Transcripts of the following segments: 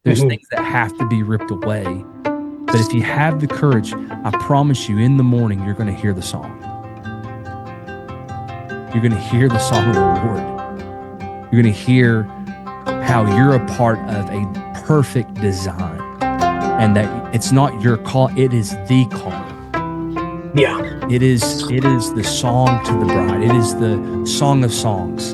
There's things that have to be ripped away. But if you have the courage, I promise you, in the morning, you're going to hear the song. You're going to hear the song of the Lord. You're going to hear how you're a part of a perfect design, and that it's not your call, it is the call. Yeah. It is the song to the bride. It is the song of songs.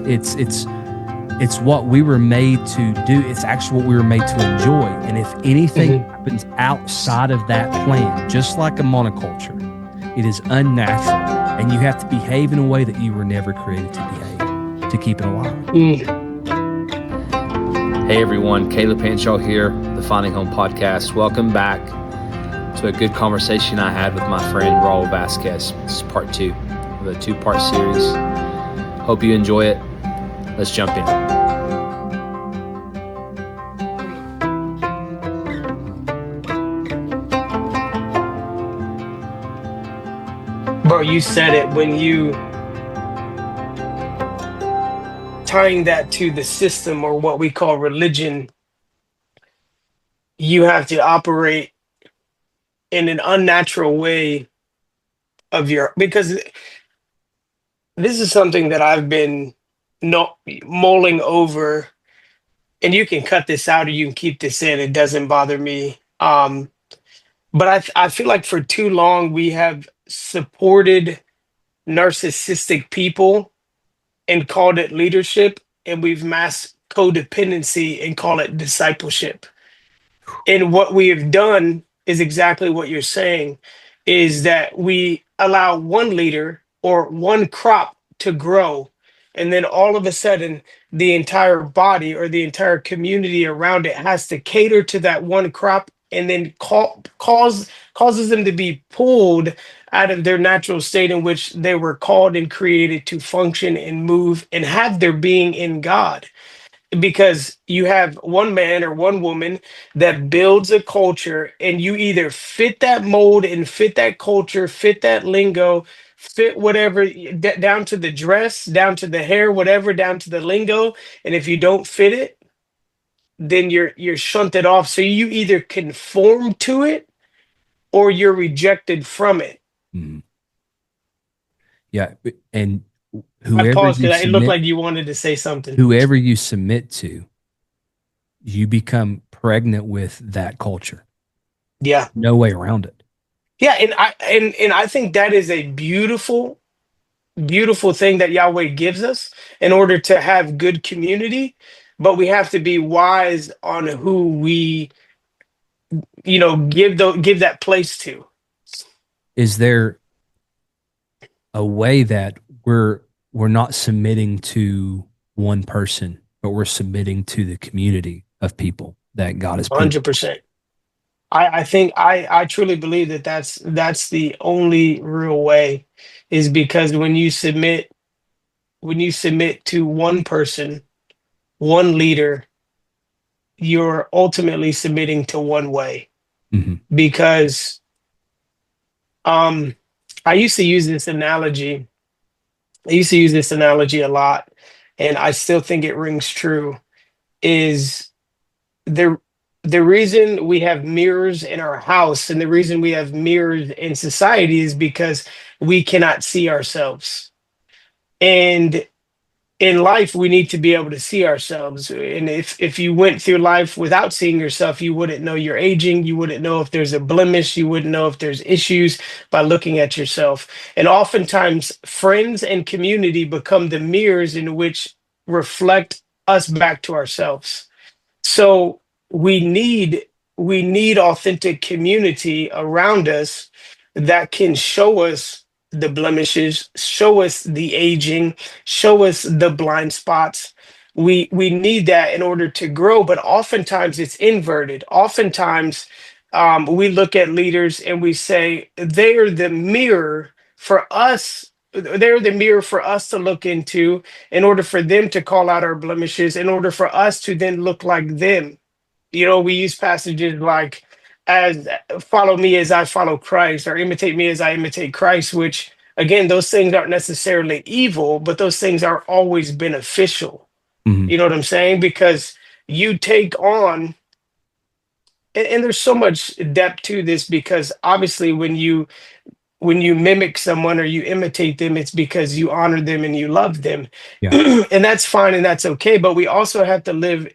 It's what we were made to do. It's actually what we were made to enjoy. And if anything happens outside of that plan, just like a monoculture, it is unnatural. And you have to behave in a way that you were never created to behave, to keep it alive. Hey everyone, Kaleb Hanshaw here, the Finding Home Podcast. Welcome back to a good conversation I had with my friend Raul Vasquez. This is part 2 of a 2-part series. Hope you enjoy it. Let's jump in. Bro, you said it when you tying that to the system, or what we call religion. You have to operate in an unnatural way because this is something that I've been mulling over, and you can cut this out or you can keep this in. It doesn't bother me. But I feel like for too long we have supported narcissistic people and called it leadership, and we've masked codependency and call it discipleship. And what we have done is exactly what you're saying, is that we allow one leader or one crop to grow, and then all of a sudden the entire body or the entire community around it has to cater to that one crop, and then causes them to be pulled out of their natural state in which they were called and created to function and move and have their being in God. Because you have one man or one woman that builds a culture, and you either fit that mold and fit that culture, fit that lingo, fit whatever, down to the dress, down to the hair, whatever, down to the lingo. And if you don't fit it, then you're shunted off. So you either conform to it or you're rejected from it. Yeah, and I paused because it looked like you wanted to say something. Whoever you submit to, you become pregnant with that culture. Yeah, no way around it. Yeah, and I think that is a beautiful thing that Yahweh gives us in order to have good community. But we have to be wise on who we, give that place to. Is there a way that we're not submitting to one person, but we're submitting to the community of people that God has put? 100%. I think I truly believe that that's the only real way, is because when you submit to one person, one leader, you're ultimately submitting to one way. Because I used to use this analogy. A lot, and I still think it rings true. Is the reason we have mirrors in our house and the reason we have mirrors in society is because we cannot see ourselves. And in life, we need to be able to see ourselves. And if you went through life without seeing yourself, you wouldn't know you're aging. You wouldn't know if there's a blemish. You wouldn't know if there's issues by looking at yourself. And oftentimes, friends and community become the mirrors in which reflect us back to ourselves. So we need authentic community around us that can show us the blemishes, show us the aging, show us the blind spots. We need that in order to grow, but oftentimes it's inverted. Oftentimes we look at leaders and we say they're the mirror for us. They're the mirror for us to look into in order for them to call out our blemishes, in order for us to then look like them. We use passages like, as follow me as I follow Christ, or imitate me as I imitate Christ, which again, those things aren't necessarily evil, but those things are always beneficial. You know what I'm saying? Because you take on and there's so much depth to this, because obviously when you mimic someone or you imitate them, it's because you honor them and you love them. Yeah. And that's fine and that's okay. But we also have to live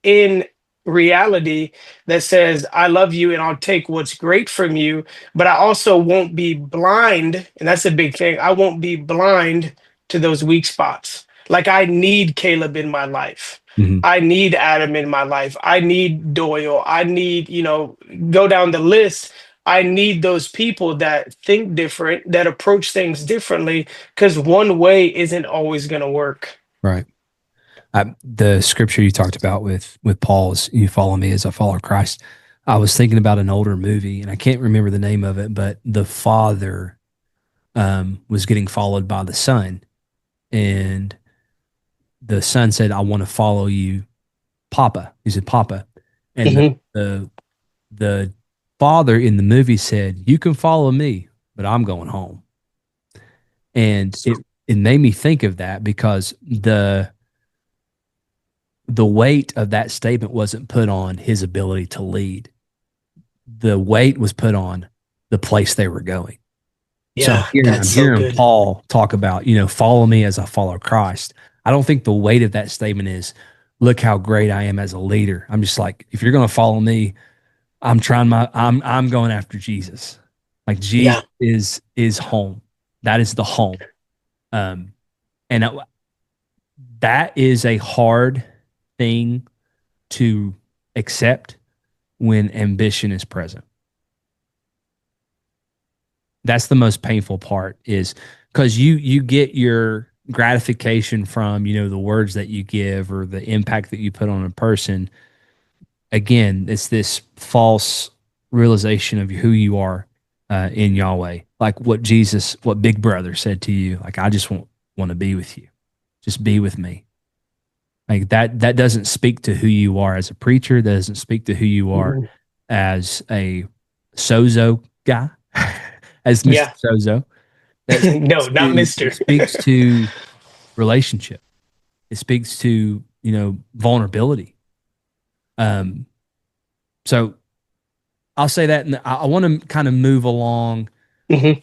in reality that says, I love you and I'll take what's great from you, but I also won't be blind. And that's a big thing. I won't be blind to those weak spots. Like, I need Caleb in my life. Mhm. I need Adam in my life. I need Doyle. I need, go down the list. I need those people that think different, that approach things differently, because one way isn't always going to work. Right. The scripture you talked about with Paul's, you follow me as I follow Christ. I was thinking about an older movie, and I can't remember the name of it, but the father was getting followed by the son, and the son said, "I want to follow you, Papa." He said, "Papa," and Mhm. the father in the movie said, "You can follow me, but I'm going home." And it made me think of that, because the weight of that statement wasn't put on his ability to lead. The weight was put on the place they were going. So Yeah, I'm that's so hearing good. Paul talk about, follow me as I follow Christ. I don't think the weight of that statement is, look how great I am as a leader. I'm just like, if you're going to follow me, I'm going after Jesus. Like, Jesus Yeah. is home. That is the home. And that is a hard thing to accept when ambition is present. That's the most painful part, is because you get your gratification from, the words that you give or the impact that you put on a person. Again, it's this false realization of who you are in Yahweh. Like what Big Brother said to you, like, I just want to be with you. Just be with me. Like, that doesn't speak to who you are as a preacher. That doesn't speak to who you are Mhm. as a sozo guy, as Mr. Yeah. Sozo. That No, not it Mister. speaks to relationship. It speaks to, vulnerability. Um, so I'll say that, and I want to kind of move along Mhm.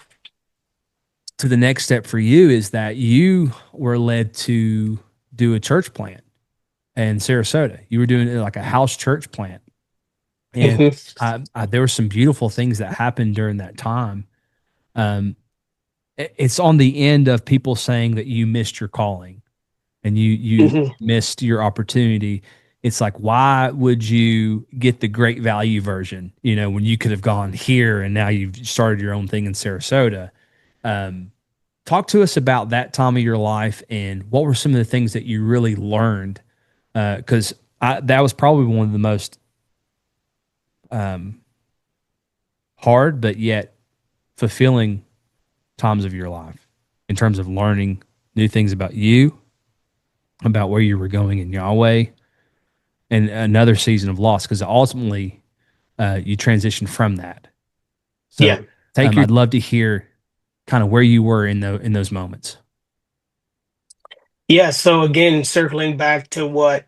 to the next step for you, is that you were led to do a church plant in Sarasota. You were doing like a house church plant. And Mhm. there were some beautiful things that happened during that time. It's on the end of people saying that you missed your calling and you Mhm. missed your opportunity. It's like, why would you get the great value version, when you could have gone here and now you've started your own thing in Sarasota? Talk to us about that time of your life, and what were some of the things that you really learned? Because that was probably one of the most hard, but yet fulfilling times of your life, in terms of learning new things about you, about where you were going in Yahweh, and another season of loss, because ultimately you transitioned from that. So Yeah. I'd love to hear kind of where you were in those moments. Yeah. So again, circling back to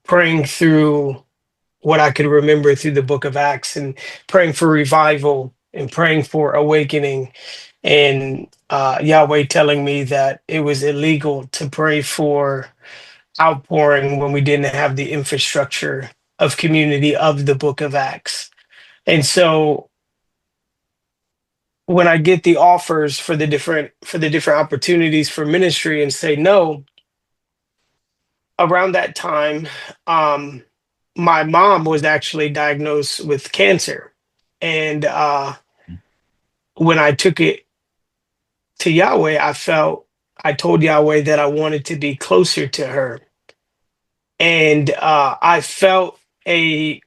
praying through what I could remember through the book of Acts, and praying for revival and praying for awakening, and Yahweh telling me that it was illegal to pray for outpouring when we didn't have the infrastructure of community of the book of Acts. And so when I get the offers for the different opportunities for ministry and say no, around that time, my mom was actually diagnosed with cancer. And when I took it to Yahweh, I told Yahweh that I wanted to be closer to her. And I felt it's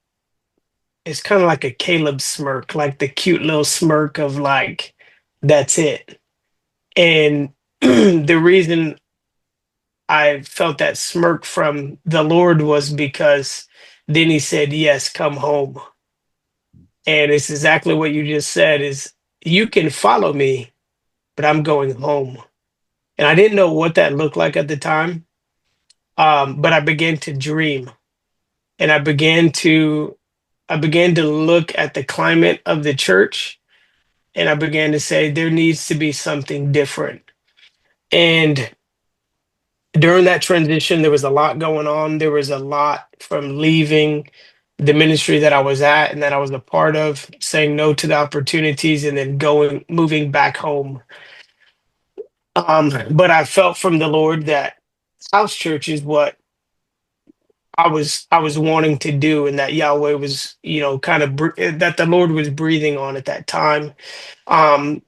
kind of like a Caleb smirk, like the cute little smirk of like, that's it. And the reason I felt that smirk from the Lord was because then he said, yes, come home. And it's exactly what you just said, is you can follow me, but I'm going home. And I didn't know what that looked like at the time. but I began to dream, and I began to look at the climate of the church, and I began to say there needs to be something different. And during that transition, there was a lot going on. There was a lot from leaving the ministry that I was at and that I was a part of, saying no to the opportunities, and then moving back home. But I felt from the Lord that house church is what I was wanting to do, and that Yahweh was, kind of that the Lord was breathing on at that time. Um,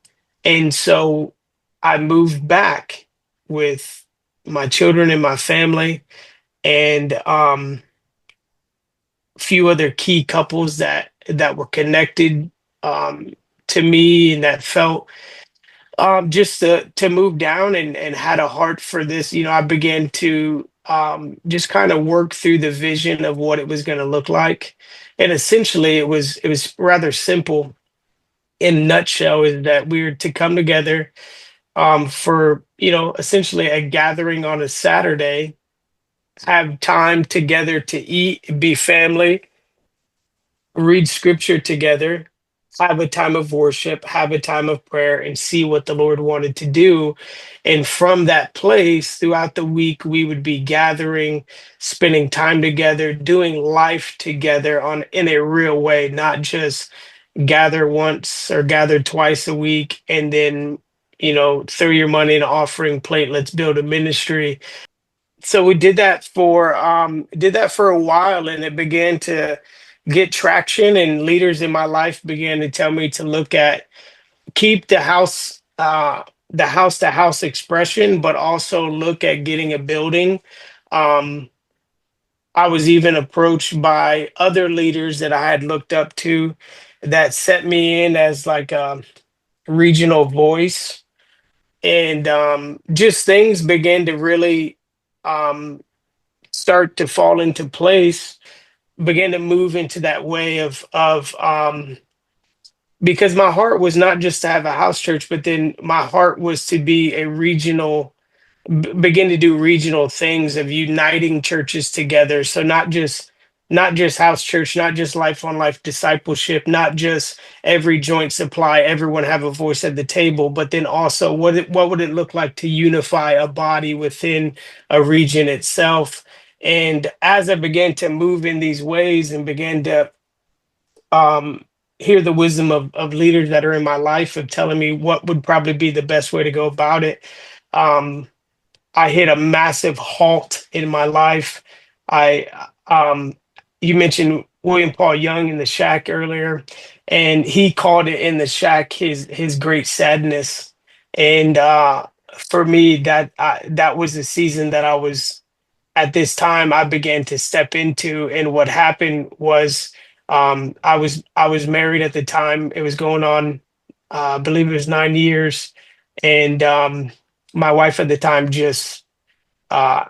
and so I moved back with my children and my family, and a few other key couples that were connected um, to me, and that felt just to move down, and had a heart for this. I began to just kind of work through the vision of what it was going to look like, and essentially it was rather simple. In a nutshell, is that we were to come together for essentially a gathering on a Saturday, have time together to eat, be family, read scripture together, have a time of worship, have a time of prayer, and see what the Lord wanted to do. And from that place, throughout the week, we would be gathering, spending time together, doing life together in a real way, not just gather once or gather twice a week and then, throw your money in an offering plate, let's build a ministry. So we did that for a while, and it began to get traction, and leaders in my life began to tell me to look at keep the house to house expression, but also look at getting a building. um I was even approached by other leaders that I had looked up to, that set me in as like a regional voice, and just things began to really um start to fall into place, began to move into that way of because my heart was not just to have a house church, but then my heart was to be a begin to do regional things of uniting churches together. So not just house church, not just life on life discipleship, not just every joint supply, everyone have a voice at the table, but then also what would it look like to unify a body within a region itself. And as I began to move in these ways and began to um, hear the wisdom of leaders that are in my life of telling me what would probably be the best way to go about it, um, I hit a massive halt in my life. I You mentioned William Paul Young in the shack earlier, and he called it in the shack his great sadness. And for me, that was the season that I was at this time I began to step into. And what happened was I was married at the time. It was going on, I believe it was 9 years, and my wife at the time just uh,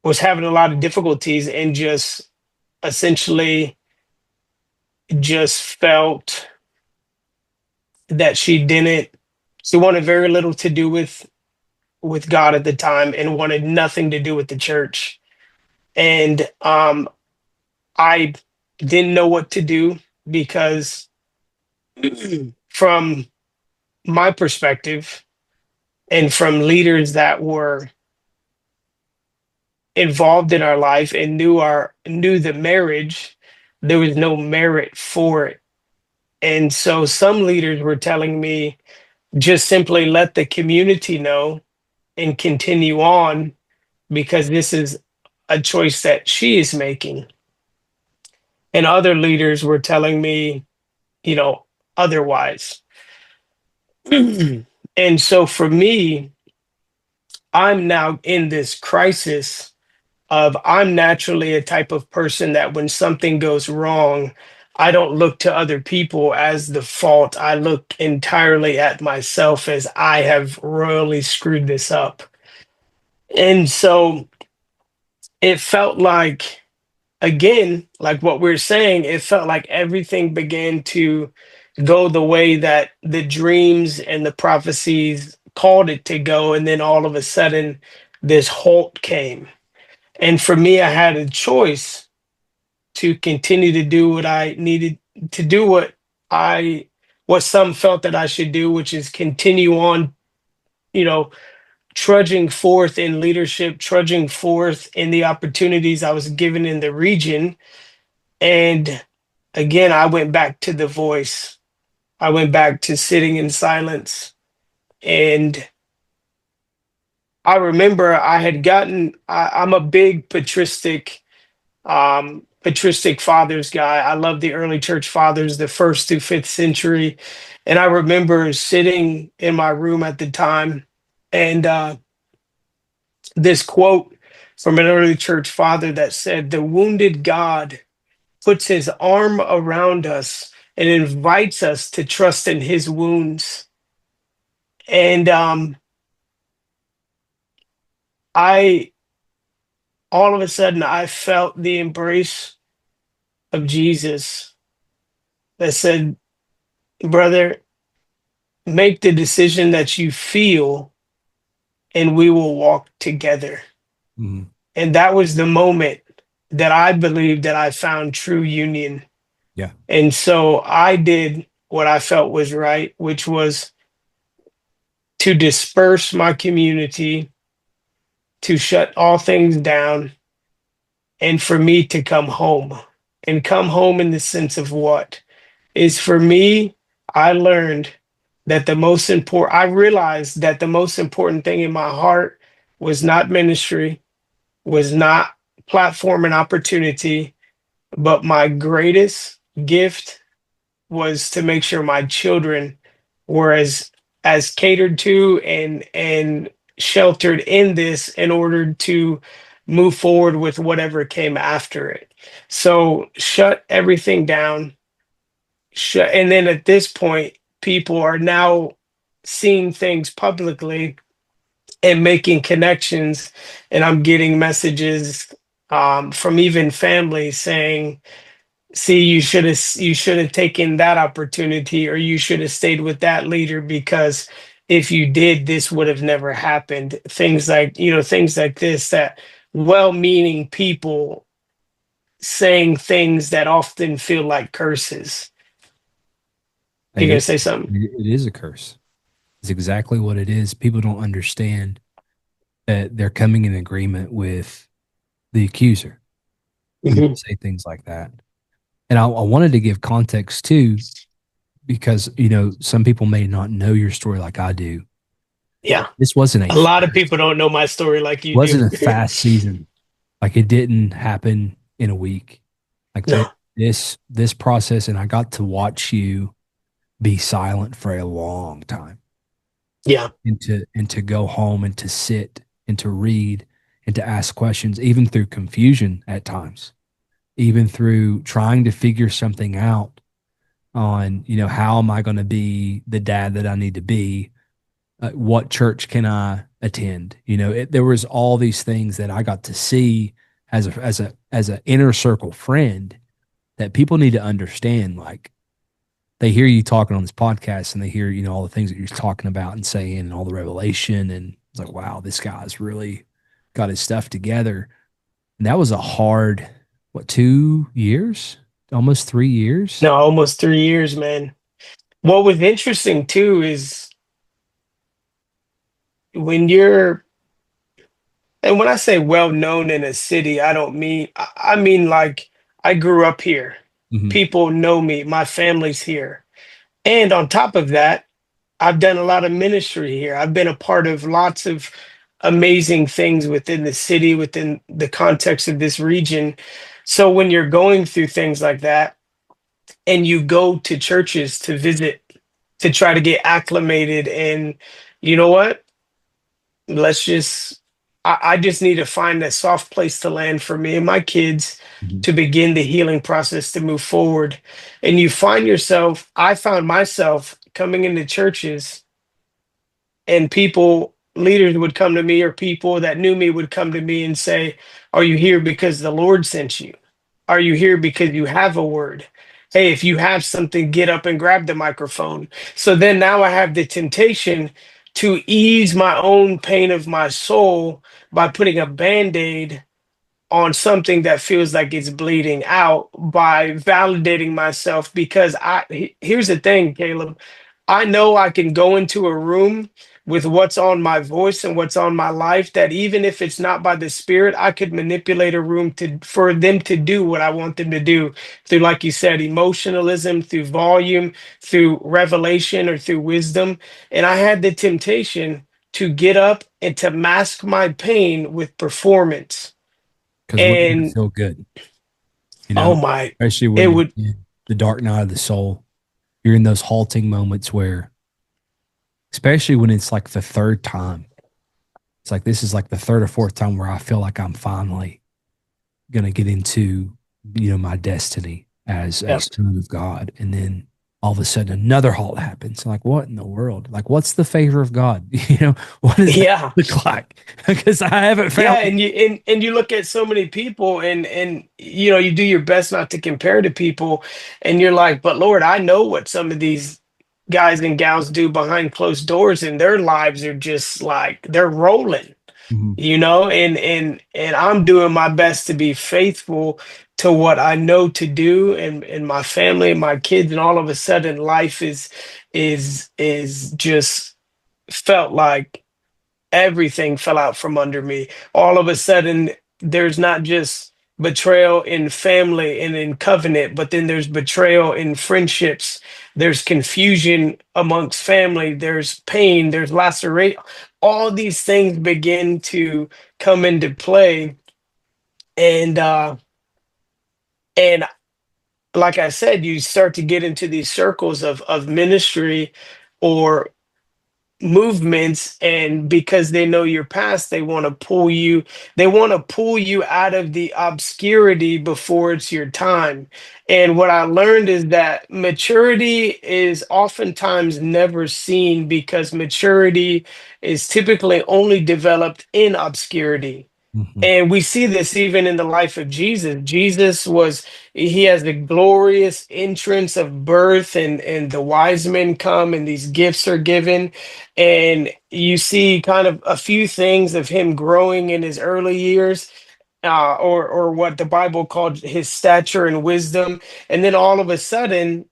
was having a lot of difficulties, and just essentially just felt that she wanted very little to do with God at the time, and wanted nothing to do with the church. And I didn't know what to do, because from my perspective and from leaders that were involved in our life and knew the marriage, there was no merit for it. And so some leaders were telling me just simply let the community know and continue on, because this is a choice that she is making. And other leaders were telling me, otherwise. And so for me, I'm now in this crisis of I'm naturally a type of person that when something goes wrong, I don't look to other people as the fault. I look entirely at myself as I have royally screwed this up. And so it felt like, again, like what we're saying, it felt like everything began to go the way that the dreams and the prophecies called it to go. And then all of a sudden, this halt came. And for me, I had a choice to continue to do what I needed to do, what some felt that I should do, which is continue on, trudging forth in leadership, trudging forth in the opportunities I was given in the region. And again, I went back to the voice. I went back to sitting in silence. And I remember I'm a big patristic fathers guy. I love the early church fathers, the first through fifth century. And I remember sitting in my room at the time, and this quote from an early church father that said, "The wounded God puts his arm around us and invites us to trust in his wounds." And I all of a sudden I felt the embrace of Jesus that said, "Brother, make the decision that you feel and we will walk together." Mm-hmm. And that was the moment that I believed that I found true union. Yeah. And so I did what I felt was right, which was to disperse my community, to shut all things down, and for me to come home. And come home in the sense of what? Is for me, I realized that the most important thing in my heart was not ministry, was not platform and opportunity, but my greatest gift was to make sure my children were as catered to and sheltered in this in order to move forward with whatever came after it. So shut everything down. And then at this point, people are now seeing things publicly and making connections. And I'm getting messages from even family saying, "See, you should have taken that opportunity, or you should have stayed with that leader, because if you did, this would have never happened." Things like this, that well-meaning people saying things that often feel like curses. You're gonna say something? It is a curse. It's exactly what it is. People don't understand that they're coming in agreement with the accuser. Mhm. Say things like that. And I wanted to give context too, because some people may not know your story like I do. Yeah, This wasn't a lot of people don't know my story like you wasn't do. a fast season. Like, it didn't happen in a week. Like No. this process, and I got to watch you be silent for a long time. Yeah. And to go home and to sit and to read and to ask questions, even through confusion at times, even through trying to figure something out on, how am I going to be the dad that I need to be? What church can I attend? There was all these things that I got to see as an inner circle friend that people need to understand. Like, they hear you talking on this podcast and they hear, all the things that you're talking about and saying and all the revelation. And it's like, wow, this guy's really got his stuff together. And that was a hard, 2 years, almost 3 years. No, almost 3 years, man. What was interesting too is when and when I say well known in a city, I mean like I grew up here. Mhm. People know me, my family's here. And on top of that, I've done a lot of ministry here. I've been a part of lots of amazing things within the city, within the context of this region. So when you're going through things like that and you go to churches to visit, to try to get acclimated, and you know what? Let's just, I just need to find a soft place to land for me and my kids Mhm. to begin the healing process to move forward. And I found myself coming into churches, and leaders would come to me, or people that knew me would come to me and say, "Are you here because the Lord sent you? Are you here because you have a word? Hey, if you have something, get up and grab the microphone." So then now I have the temptation to ease my own pain of my soul by putting a band-aid on something that feels like it's bleeding out, by validating myself. Because here's the thing, Caleb, I know I can go into a room with what's on my voice and what's on my life, that even if it's not by the Spirit, I could manipulate a room for them to do what I want them to do, through, like you said, emotionalism, through volume, through revelation, or through wisdom. And I had the temptation to get up and to mask my pain with performance. Because what would And feel good, oh my, especially it when would, you're in the dark night of the soul, you're in those halting moments where, especially when it's like the third time, it's like this is like the third or fourth time where I feel like I'm finally gonna get into, my destiny as yeah, son of God, and then all of a sudden another halt happens. Like, what in the world? Like, what's the favor of God? What does that yeah. look like? Because I haven't Yeah, found. and you look at so many people, and you do your best not to compare to people, and you're like, but Lord, I know what some of these guys and gals do behind closed doors, and their lives are just like they're rolling, Mhm. and I'm doing my best to be faithful to what I know to do, and my family and my kids, and all of a sudden life is just felt like everything fell out from under me. All of a sudden, there's not just betrayal in family and in covenant, but then there's betrayal in friendships. There's confusion amongst family. There's pain. There's laceration. All these things begin to come into play, and and like I said, you start to get into these circles of ministry or movements, and because they know your past, they want to pull you out of the obscurity before it's your time. And what I learned is that maturity is oftentimes never seen, because maturity is typically only developed in obscurity. Mhm. And we see this even in the life of Jesus. He has the glorious entrance of birth, and the wise men come, and these gifts are given. And you see kind of a few things of him growing in his early years, or what the Bible called his stature and wisdom. And then all of a sudden,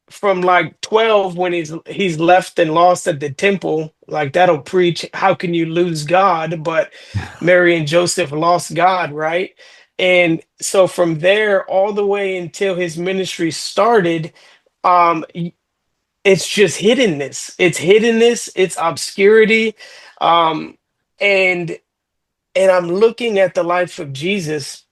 from like 12, when he's left and lost at the temple, like that'll preach, how can you lose God? But Mary and Joseph lost God, right? And so from there all the way until his ministry started, it's just hiddenness, it's obscurity. um and and I'm looking at the life of Jesus,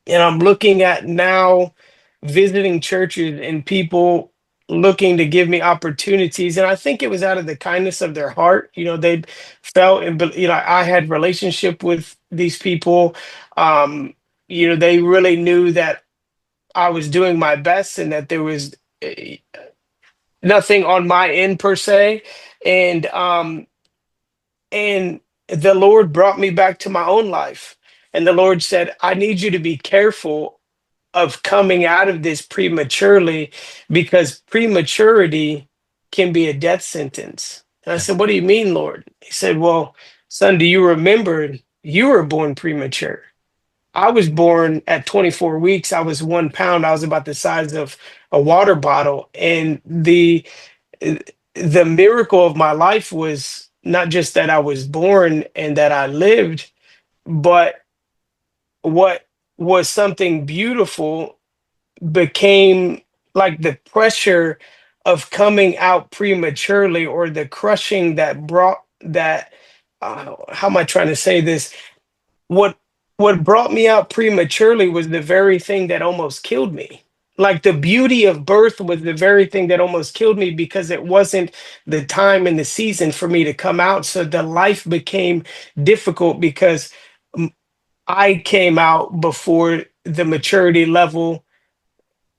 and I'm looking at now visiting churches and people looking to give me opportunities. And I think it was out of the kindness of their heart. They felt, and I had relationship with these people. They really knew that I was doing my best, and that there was nothing on my end per se. And um and the Lord brought me back to my own life, and the Lord said, I need you to be careful of coming out of this prematurely, because prematurity can be a death sentence. And I Yeah. said, what do you mean, Lord? He said, well, son, do you remember you were born premature? I was born at 24 weeks. I was 1 pound. I was about the size of a water bottle. And the miracle of my life was not just that I was born and that I lived, but what was something beautiful became like the pressure of coming out prematurely, or the crushing that brought that. How am I trying to say this? What what brought me out prematurely was the very thing that almost killed me. Like the beauty of birth was the very thing that almost killed me, because it wasn't the time and the season for me to come out. So the life became difficult, because mm, I came out before the maturity level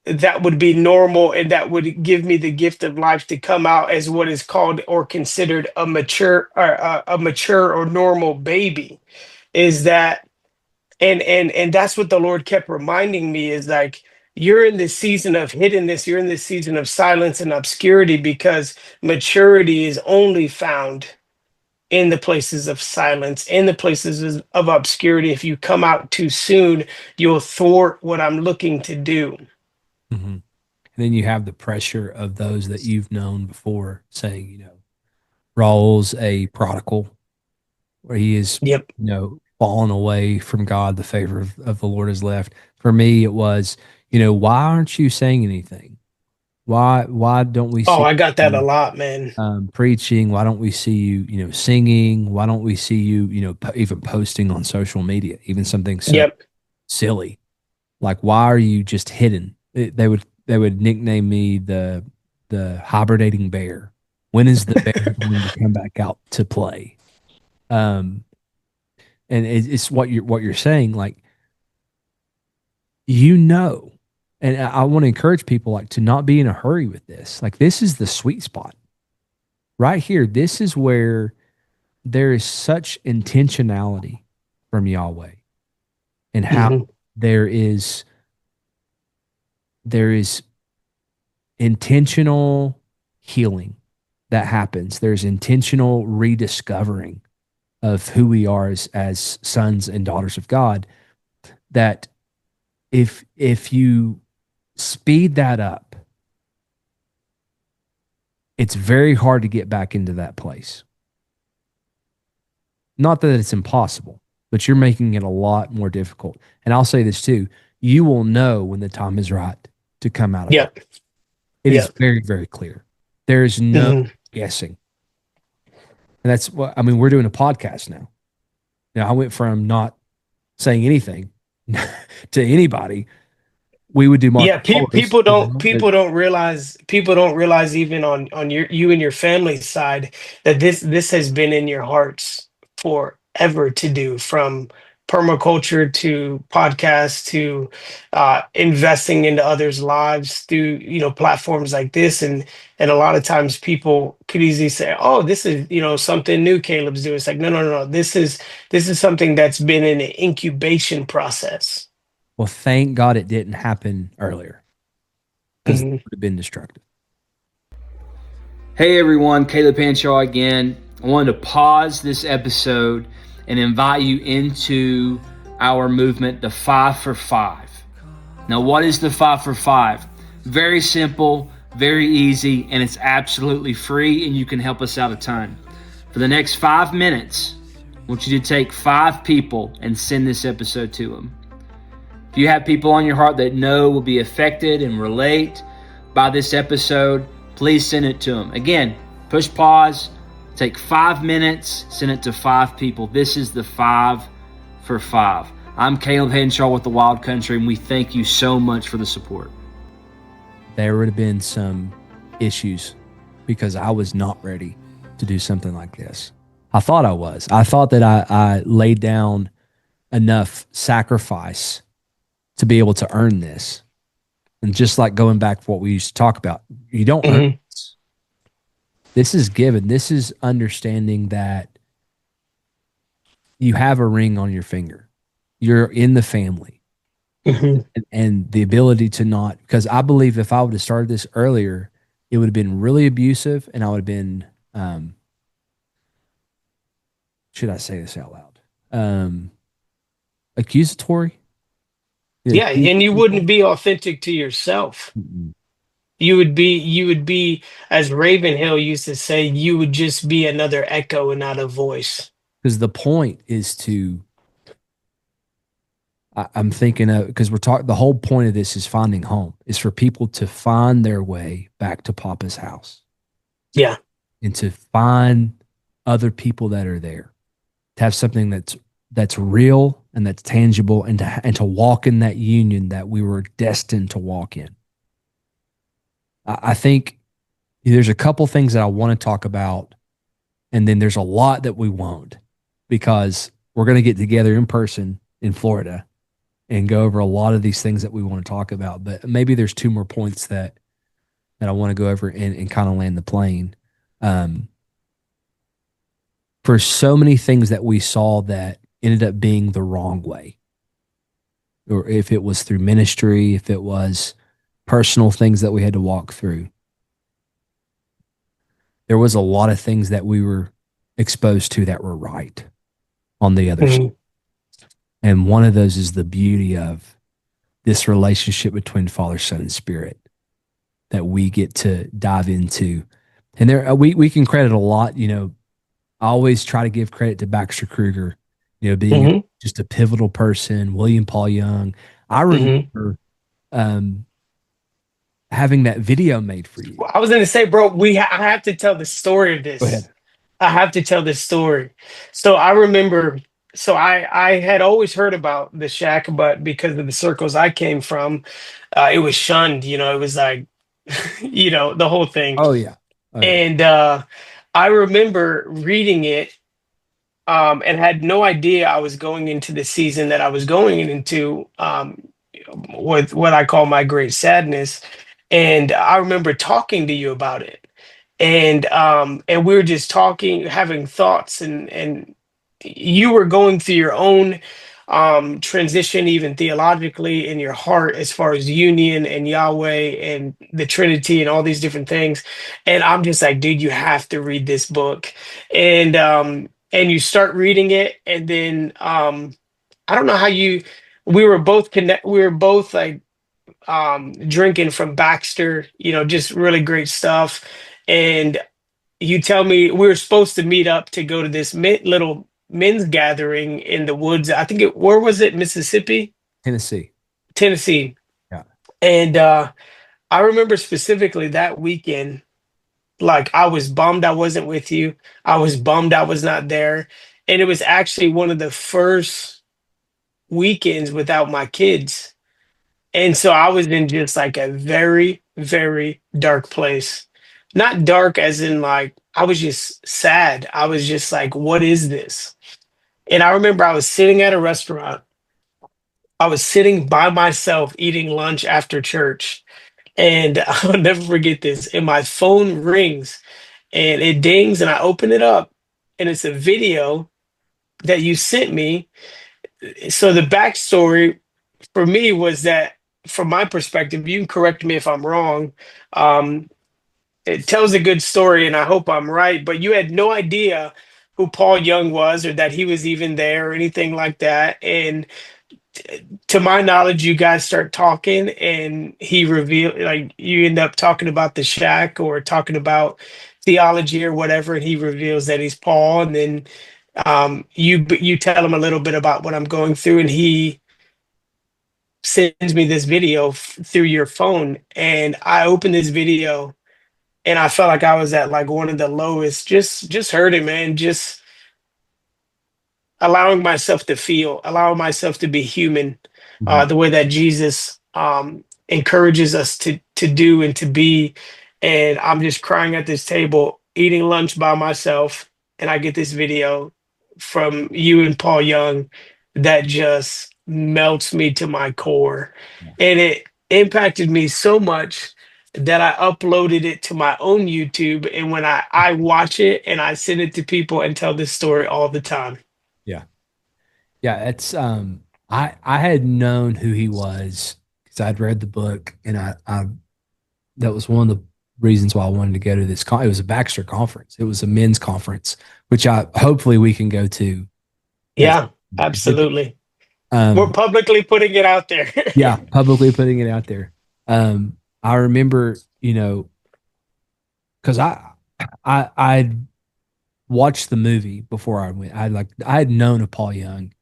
that would be normal, and that would give me the gift of life to come out as what is called or considered a mature, or a mature or normal baby. Is that, and that's what the Lord kept reminding me, is like, you're in this season of hiddenness, you're in this season of silence and obscurity, because maturity is only found in the places of silence, in the places of obscurity. If you come out too soon, you'll thwart what I'm looking to do. Mm-hmm. And then you have the pressure of those that you've known before saying, Raul's a prodigal, where he is, Yep. fallen away from God. The favor of the Lord is left. For me, it was, why aren't you saying anything? Why don't we Oh, see I got that a you lot, man. preaching? Why don't we see you, singing? Why don't we see you, even posting on social media, even something so Yep. silly? Like, why are you just hidden? They would nickname me the hibernating bear. When is the bear going to come back out to play? And it's what you're saying, like, and I want to encourage people, like, to not be in a hurry with this. Like, this is the sweet spot right here. This is where there is such intentionality from Yahweh, and how Hmm. there is intentional healing that happens. There's intentional rediscovering of who we are as sons and daughters of God, that if you speed that up, it's very hard to get back into that place. Not that it's impossible, but you're making it a lot more difficult. And I'll say this too, you will know when the time is right to come out of Yep. it. It is Yep. very, very clear. There is no Hmm. guessing. And that's what, we're doing a podcast now. Now, I went from not saying anything to anybody. We would do Yeah, Marco Polos, people don't realize even on you and your family's side that this has been in your hearts forever to do, from permaculture to podcasts to investing into others' lives through platforms like this. And a lot of times people could easily say, oh, this is something new Caleb's doing. It's like, no, no, no, no. This is something that's been in an incubation process. Well, thank God it didn't happen earlier, because it Hmm. would have been destructive. Hey everyone, Kaleb Hanshaw again. I wanted to pause this episode and invite you into our movement, the 5 for 5. Now, what is the 5 for 5? Very simple, very easy, and it's absolutely free, and you can help us out a ton. For the next 5 minutes, I want you to take 5 people and send this episode to them. If you have people on your heart that will be affected and relate by this episode, please send it to them. Again, push pause, take 5 minutes, send it to 5 people. This is the 5 for 5. I'm Kaleb Henshaw with the Wild Country, and we thank you so much for the support. There would have been some issues because I was not ready to do something like this. I thought I was. I thought that I laid down enough sacrifice to be able to earn this. And just like going back to what we used to talk about, you don't earn this. This is given. This is understanding that you have a ring on your finger. You're in the family. And the ability to not, because I believe if I would have started this earlier, it would have been really abusive, and I would have been, should I say this out loud? Accusatory. Yeah, and you wouldn't be authentic to yourself. Mm-mm. You would be, as Ravenhill used to say, you would just be another echo and not a voice. Because the point is to, I'm thinking of, because we're talking, the whole point of this is finding home, is for people to find their way back to Papa's house. Yeah. And to find other people that are there, to have something that's real and that's tangible, and to walk in that union that we were destined to walk in. I think there's a couple things that I want to talk about, and then there's a lot that we won't, because we're going to get together in person in Florida and go over a lot of these things that we want to talk about. But maybe there's 2 more points that I want to go over and kind of land the plane. For so many things that we saw that ended up being the wrong way, or if it was through ministry, if it was personal things that we had to walk through, there was a lot of things that we were exposed to that were right on the other side. Mhm. And one of those is the beauty of this relationship between Father, Son, and Spirit that we get to dive into. And there, we can credit a lot. I always try to give credit to Baxter Kruger, being Mhm. just a pivotal person. William Paul Young. I Mhm. remember um, having that video made for you. Well, I was going to say, bro, I have to tell the story of Go this. ahead. I have to tell this story. So I remember, so I had always heard about the shack, but because of the circles I came from, it was shunned. It was like, the whole thing. Oh yeah. Oh yeah. And I remember reading it, and had no idea I was going into the season that I was going into, with what I call my great sadness. And I remember talking to you about it, and we were just talking, having thoughts, and you were going through your own transition, even theologically, in your heart, as far as union and Yahweh and the Trinity and all these different things. And I'm just like, dude, you have to read this book. And you start reading it, and then I don't know how you we were both like drinking from Baxter, just really great stuff. And you tell me we were supposed to meet up to go to this little men's gathering in the woods. I think where was it? Mississippi, Tennessee. Tennessee. Yeah. And I remember specifically that weekend, like I was bummed I wasn't with you. I was bummed I was not there. And it was actually one of the first weekends without my kids. And so I was in just like a very, very dark place. Not dark as in like, I was just sad. I was just like, what is this? And I remember I was sitting at a restaurant. I was sitting by myself eating lunch after church. And I'll never forget this. And my phone rings and it dings, and I open it up, and it's a video that you sent me. So the backstory for me was that, from my perspective, you can correct me if I'm wrong. Um, it tells a good story, and I hope I'm right. But you had no idea who Paul Young was, or that he was even there, or anything like that. And to my knowledge, you guys start talking, and he revealed, like, you end up talking about the shack or talking about theology or whatever, and he reveals that he's Paul. And then you tell him a little bit about what I'm going through, and he sends me this video through your phone. And I opened this video, and I felt like I was at like one of the lowest, just hurting, man, just allowing myself to feel, allowing myself to be human, Mhm. the way that Jesus encourages us to do and to be. And I'm just crying at this table, eating lunch by myself, and I get this video from you and Paul Young that just melts me to my core, Yeah. and it impacted me so much that I uploaded it to my own YouTube. And when I watch it, and I send it to people and tell this story all the time. Yeah. Yeah. It's I had known who he was because I'd read the book, and I that was one of the reasons why I wanted to go to this. It was a Baxter conference. It was a men's conference, which I hopefully we can go to. Yeah, absolutely. We're Um, publicly putting it out there. yeah, publicly putting it out there. I remember, because I watched the movie before I went. I had known of Paul Young,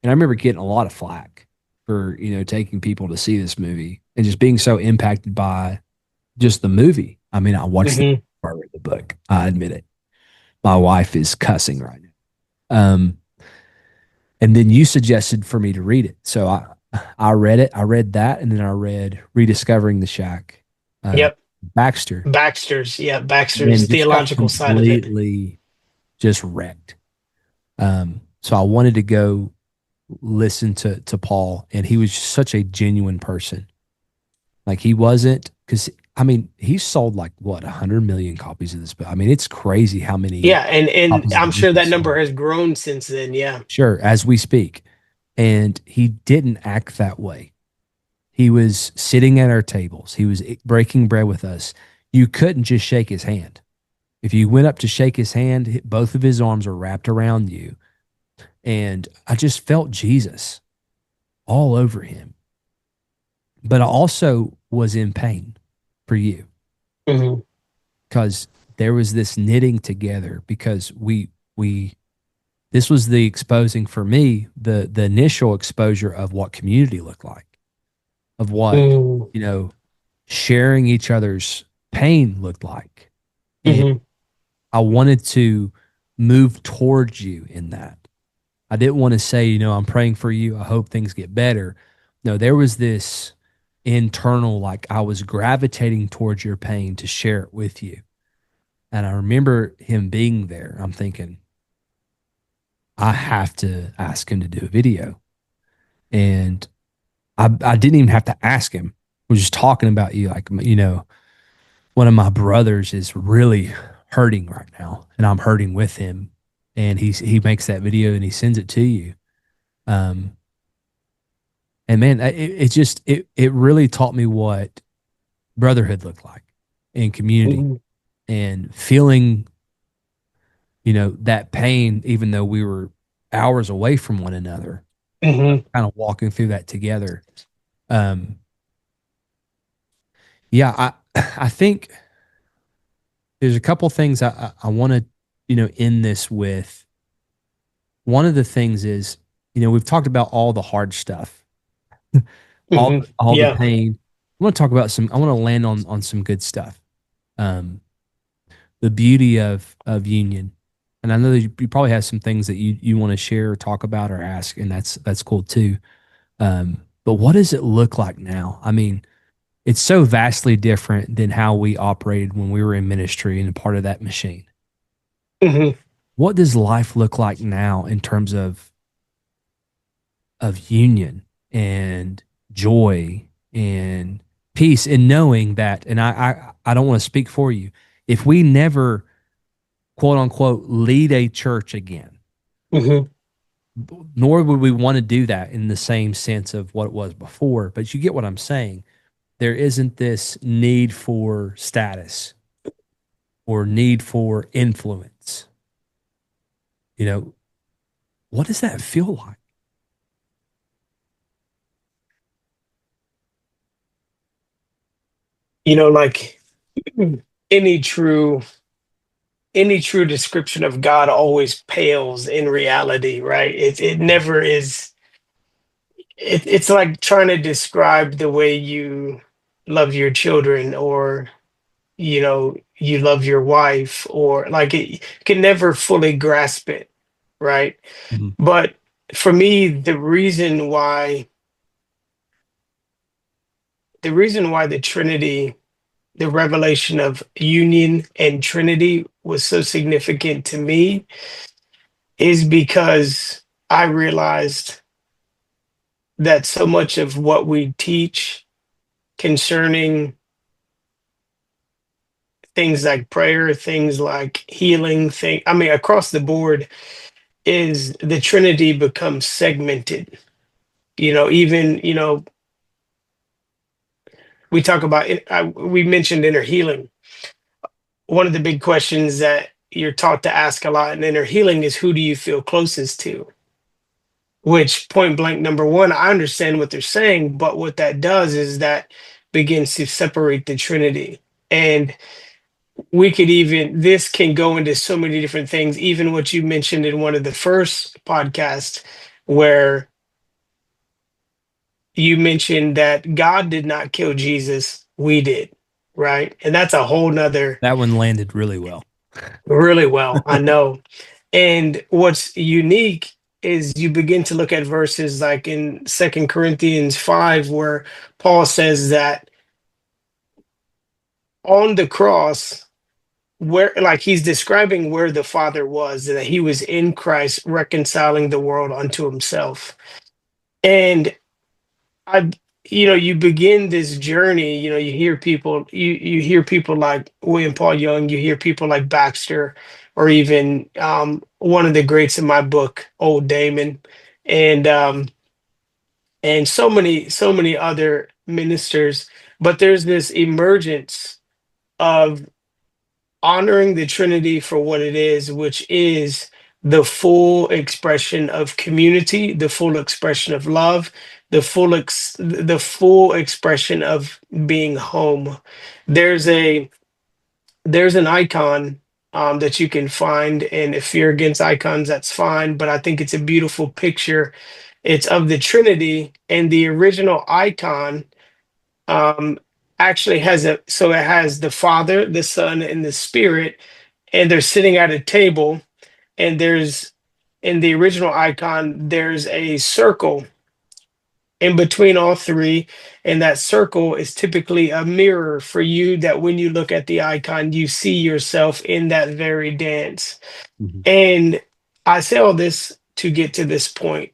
and I remember getting a lot of flack for taking people to see this movie and just being so impacted by just the movie. I mean, I watched the Mhm. I read the book. I admit it. My wife is cussing right now. And then you suggested for me to read it, so I read it. I read that, and then I read Rediscovering the Shack, uh, Yep. Baxter, and Baxter's then just got theological side of it. completely just wrecked. So I wanted to go listen to Paul, and he was such a genuine person. Like he wasn't, because I mean he sold like what 100 million copies of this book. I mean it's crazy how many Yeah, and copies of I'm the book sure he that number sold. has grown since then. Yeah. Sure, as we speak, and he didn't act that way. He was sitting at our tables. He was breaking bread with us. You couldn't just shake his hand. If you went up to shake his hand, both of his arms are wrapped around you. And I just felt Jesus all over him. But I also was in pain for you because there was this knitting together because this was the exposing for me, the initial exposure of what community looked like, of what, sharing each other's pain looked like. And I wanted to move towards you in that. I didn't want to say, I'm praying for you. I hope things get better. No, there was this internal, like I was gravitating towards your pain to share it with you. And I remember him being there. I'm thinking, I have to ask him to do a video. And I didn't even have to ask him. We're just talking about you. Like, one of my brothers is really hurting right now, and I'm hurting with him. And he makes that video and he sends it to you. And man, it really taught me what brotherhood looked like in community and feeling, that pain, even though we were hours away from one another, kind of walking through that together. I think there's a couple things I want to, end this with. One of the things is, we've talked about all the hard stuff, all the pain. I want to talk about I want to land on some good stuff. The beauty of union. And I know that you probably have some things that you want to share or talk about or ask, and that's cool too. But what does it look like now? I mean, it's so vastly different than how we operated when we were in ministry and a part of that machine. What does life look like now in terms of union and joy and peace, and knowing that, and I don't want to speak for you, if we never, quote unquote, lead a church again, nor would we want to do that in the same sense of what it was before, but you get what I'm saying. There isn't this need for status or need for influence. What does that feel like? Like any true description of God always pales in reality, right? It never is. It's like trying to describe the way you love your children, or you love your wife, or like it can never fully grasp it, right? But for me, the reason why the Trinity, the revelation of union and Trinity was so significant to me is because I realized that so much of what we teach concerning things like prayer, things like healing, across the board, is the Trinity becomes segmented. Even, we talk about it, we mentioned inner healing. One of the big questions that you're taught to ask a lot in inner healing is, who do you feel closest to? Which, point blank, number one, I understand what they're saying, but what that does is that begins to separate the Trinity. And this can go into so many different things, even what you mentioned in one of the first podcasts, where you mentioned that God did not kill Jesus, we did, right? And that's a whole nother. That one landed really well. Really well, I know. And what's unique is you begin to look at verses like in 2 Corinthians 5, where Paul says that on the cross, where, like, he's describing where the Father was, that he was in Christ reconciling the world unto himself. And you begin this journey, you hear people, you hear people like William Paul Young, you hear people like Baxter, or even one of the greats in my book, Old Damon, and so many other ministers. But there's this emergence of honoring the Trinity for what it is, which is the full expression of community, the full expression of love, the full expression of being home. There's a there's an icon that you can find, and if you're against icons, that's fine. But I think it's a beautiful picture. It's of the Trinity, and the original icon um, actually has it has the Father, the Son, and the Spirit, and they're sitting at a table. And there's in the original icon, there's a circle in between all three, and that circle is typically a mirror for you, that when you look at the icon you see yourself in that very dance. Mm-hmm. And I say all this to get to this point.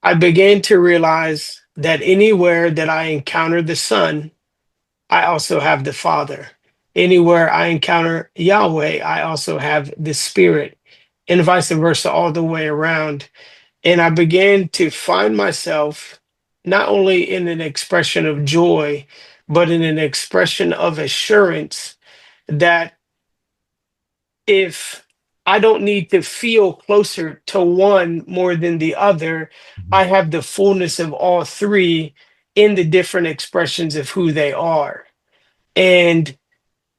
I began to realize that anywhere that I encounter the Son, I also have the Father. Anywhere I encounter Yahweh, I also have the Spirit, and vice versa, all the way around. And I began to find myself not only in an expression of joy, but in an expression of assurance that if I don't need to feel closer to one more than the other, Mm-hmm. I have the fullness of all three in the different expressions of who they are. And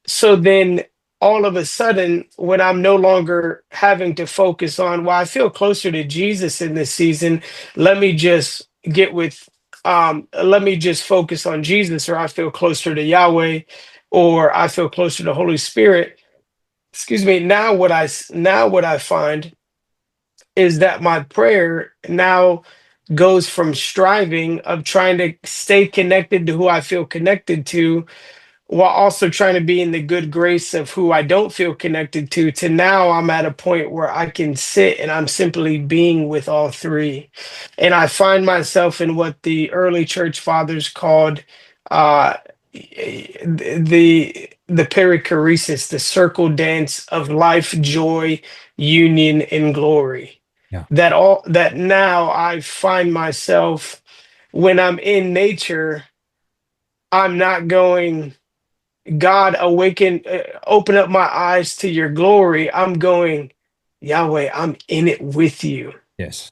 so then all of a sudden, when I'm no longer having to focus on, well, I feel closer to Jesus in this season, let me just let me just focus on Jesus, or I feel closer to Yahweh, or I feel closer to Holy Spirit. Excuse me. Now what I find is that my prayer now goes from striving of trying to stay connected to who I feel connected to, while also trying to be in the good grace of who I don't feel connected to now I'm at a point where I can sit and I'm simply being with all three. And I find myself in what the early church fathers called uh, the perichoresis, the circle dance of life, joy, union, and glory. Yeah. That now I find myself, when I'm in nature, I'm not going, God, awaken, open up my eyes to your glory. I'm going, Yahweh, I'm in it with you. Yes.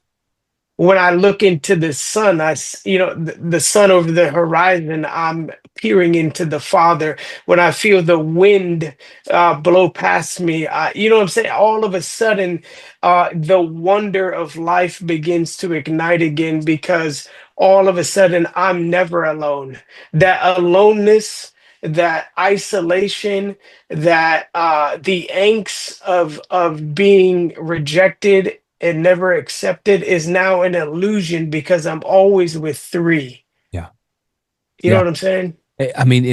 When I look into the sun, the sun over the horizon, I'm peering into the Father. When I feel the wind blow past me, you know what I'm saying? All of a sudden, the wonder of life begins to ignite again, because all of a sudden I'm never alone. That aloneness, that isolation, that the angst of being rejected and never accepted is now an illusion, because I'm always with three. Yeah. You know what I'm saying? I mean,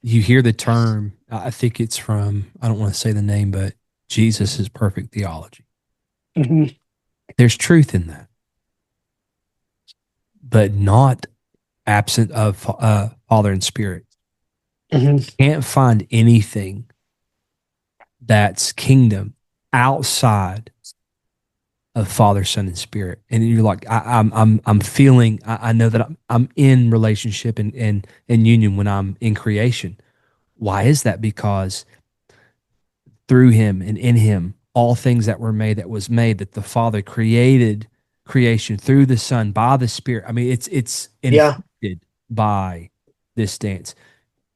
you hear the term, I think it's from, I don't want to say the name, but Jesus is perfect theology. Mm-hmm. There's truth in that, but not absent of Father and Spirit. Mm-hmm. Can't find anything that's kingdom outside of Father, Son, and Spirit. And you're like, I'm feeling, I know that I'm in relationship and union when I'm in creation. Why is that? Because through him and in him, all things that were made, that was made, that the Father created creation through the Son by the Spirit. I mean, it's infected by this dance.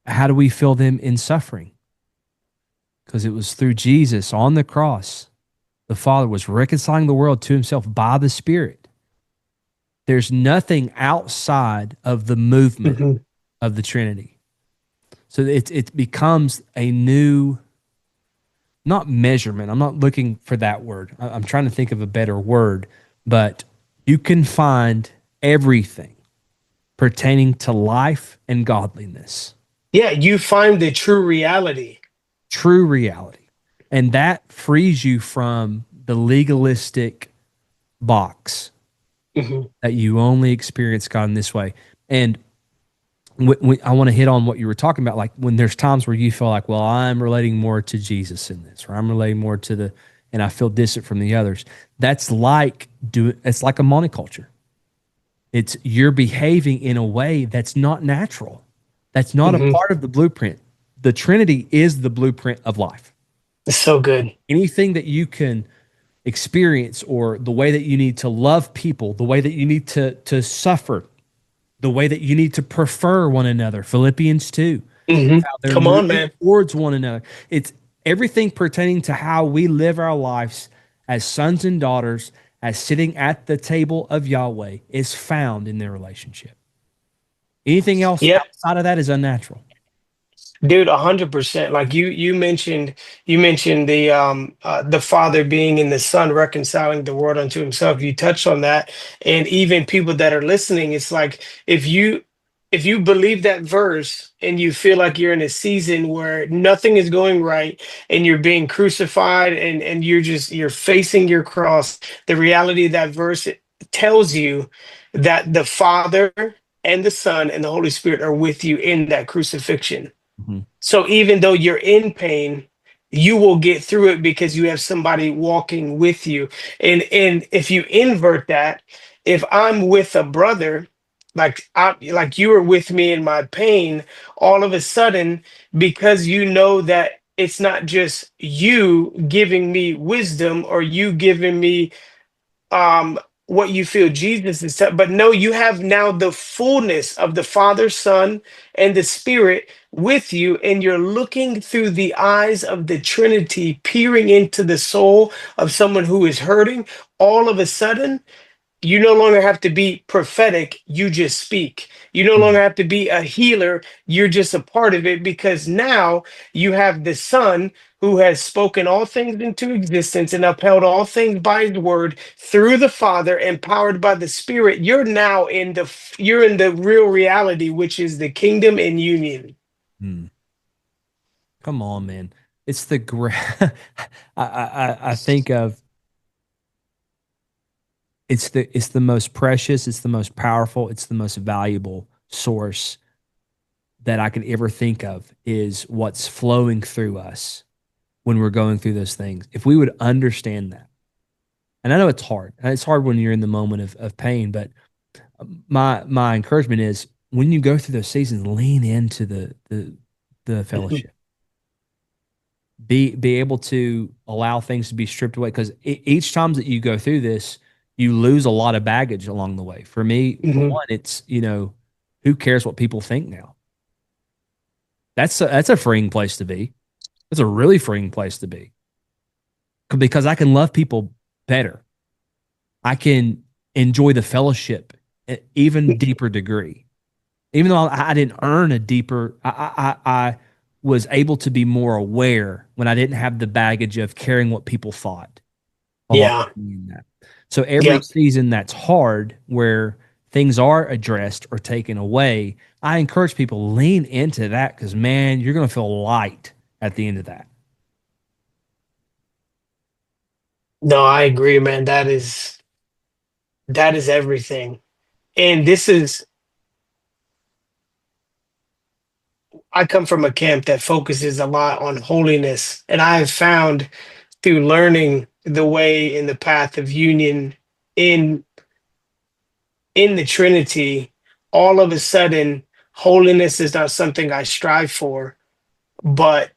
How do we feel them in suffering? Because it was through Jesus on the cross. The Father was reconciling the world to himself by the Spirit. There's nothing outside of the movement of the Trinity. So it becomes a new, not measurement. I'm not looking for that word. I'm trying to think of a better word, but you can find everything pertaining to life and godliness. Yeah, you find the true reality. True reality. And that frees you from the legalistic box that you only experience God in this way. And I want to hit on what you were talking about, like when there's times where you feel like, well, I'm relating more to Jesus in this, or I'm relating more to and I feel distant from the others. It's like a monoculture. It's you're behaving in a way that's not natural. That's not a part of the blueprint. The Trinity is the blueprint of life. It's so good. Anything that you can experience, or the way that you need to love people, the way that you need to suffer, the way that you need to prefer one another, Philippians 2. How they're Come on, moving man. towards one another. It's everything pertaining to how we live our lives as sons and daughters, as sitting at the table of Yahweh, is found in their relationship. Anything else Yep. outside of that is unnatural. Dude, 100%. Like you mentioned the Father being in the Son reconciling the world unto himself. You touched on that. And even people that are listening, it's like if you believe that verse and you feel like you're in a season where nothing is going right and you're being crucified and you're facing your cross, the reality of that verse, it tells you that the Father and the Son and the Holy Spirit are with you in that crucifixion. Mhm. So even though you're in pain, you will get through it because you have somebody walking with you. And if you invert that, if I'm with a brother, like you were with me in my pain, all of a sudden, because you know that it's not just you giving me wisdom or you giving me what you feel Jesus is, but no, you have now the fullness of the Father, Son, and the Spirit with you, and you're looking through the eyes of the Trinity, peering into the soul of someone who is hurting. All of a sudden, you no longer have to be prophetic, you just speak. You no longer have to be a healer, you're just a part of it, because now you have the Son who has spoken all things into existence and upheld all things by his word through the Father, empowered by the Spirit. You're in the real reality, which is the kingdom in union. Come on, man. It's the great. I think of. It's the most precious, it's the most powerful, it's the most valuable source that I could ever think of, is what's flowing through us when we're going through those things. If we would understand that. And I know it's hard. And it's hard when you're in the moment of pain, but my encouragement is, when you go through those seasons, lean into the fellowship. Be able to allow things to be stripped away, because each time that you go through this, you lose a lot of baggage along the way. For me, one, it's, who cares what people think now? That's a freeing place to be. It's a really freeing place to be, because I can love people better. I can enjoy the fellowship at even deeper degree. Even though I didn't earn a deeper, I was able to be more aware when I didn't have the baggage of caring what people thought. Yeah. So every season that's hard, where things are addressed or taken away, I encourage people, lean into that, because, man, you're going to feel light at the end of that. No, I agree, man. That is everything. And I come from a camp that focuses a lot on holiness, and I have found through learning the way in the path of union in the Trinity, all of a sudden, holiness is not something I strive for, but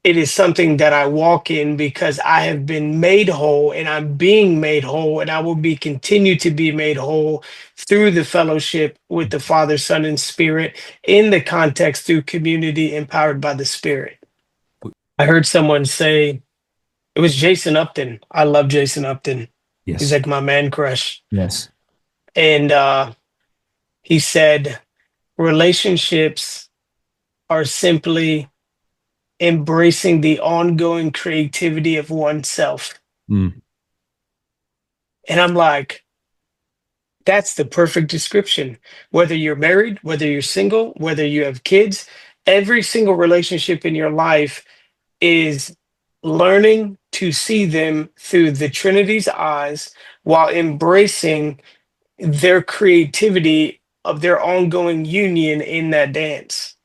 it is something that I walk in because I have been made whole, and I'm being made whole, and I will be continue to be made whole through the fellowship with the Father, Son, and Spirit, in the context through community empowered by the Spirit. I heard someone say, it was Jason Upton. I love Jason Upton. Yes. He's like my man crush. Yes. And he said, relationships are simply embracing the ongoing creativity of oneself. And I'm like, that's the perfect description. Whether you're married, whether you're single, whether you have kids, every single relationship in your life is learning to see them through the Trinity's eyes, while embracing their creativity of their ongoing union in that dance.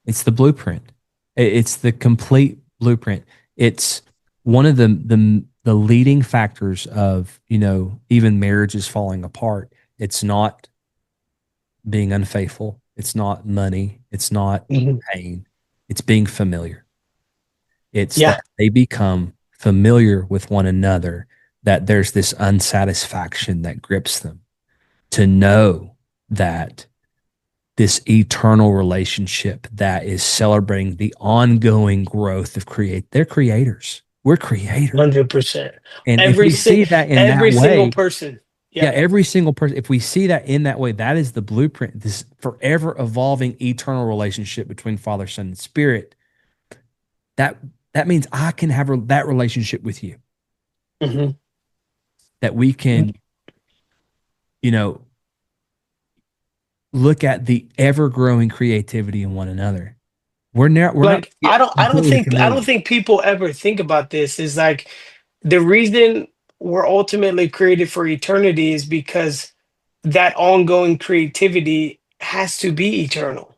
It's the blueprint. It's the complete blueprint. It's one of the leading factors of, even marriages falling apart. It's not being unfaithful. It's not money. It's not Mhm. pain. It's being familiar. It's Yeah, that they become familiar with one another, that there's this unsatisfaction that grips them to know that this eternal relationship that is celebrating the ongoing growth of they're creators. We're creators. 100%. And if Every we si- see that in that every single way, person. yeah, Yeah, every single person, if we see that in that way, that is the blueprint, this forever evolving eternal relationship between Father, Son, and Spirit. That that means I can have that relationship with you. hmm That we can, you know, look at the ever growing creativity in one another. We're not like yet completely I don't familiar. think people ever think about this. Is like the reason we're ultimately created for eternity is because that ongoing creativity has to be eternal.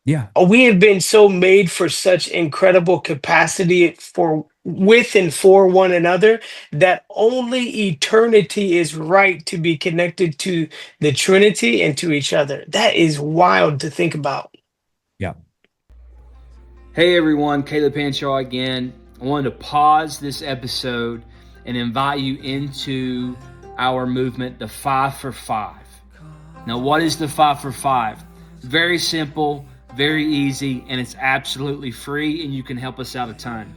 Yeah. We have been so made for such incredible capacity for with and for one another that only eternity is right to be connected to the Trinity and to each other. That is wild to think about. Yeah. Hey everyone, Kaleb Hanshaw again. I wanted to pause this episode and invite you into our movement, the 5 for 5. Now, what is the 5 for 5? Very simple, very easy, and it's absolutely free, and you can help us out a ton.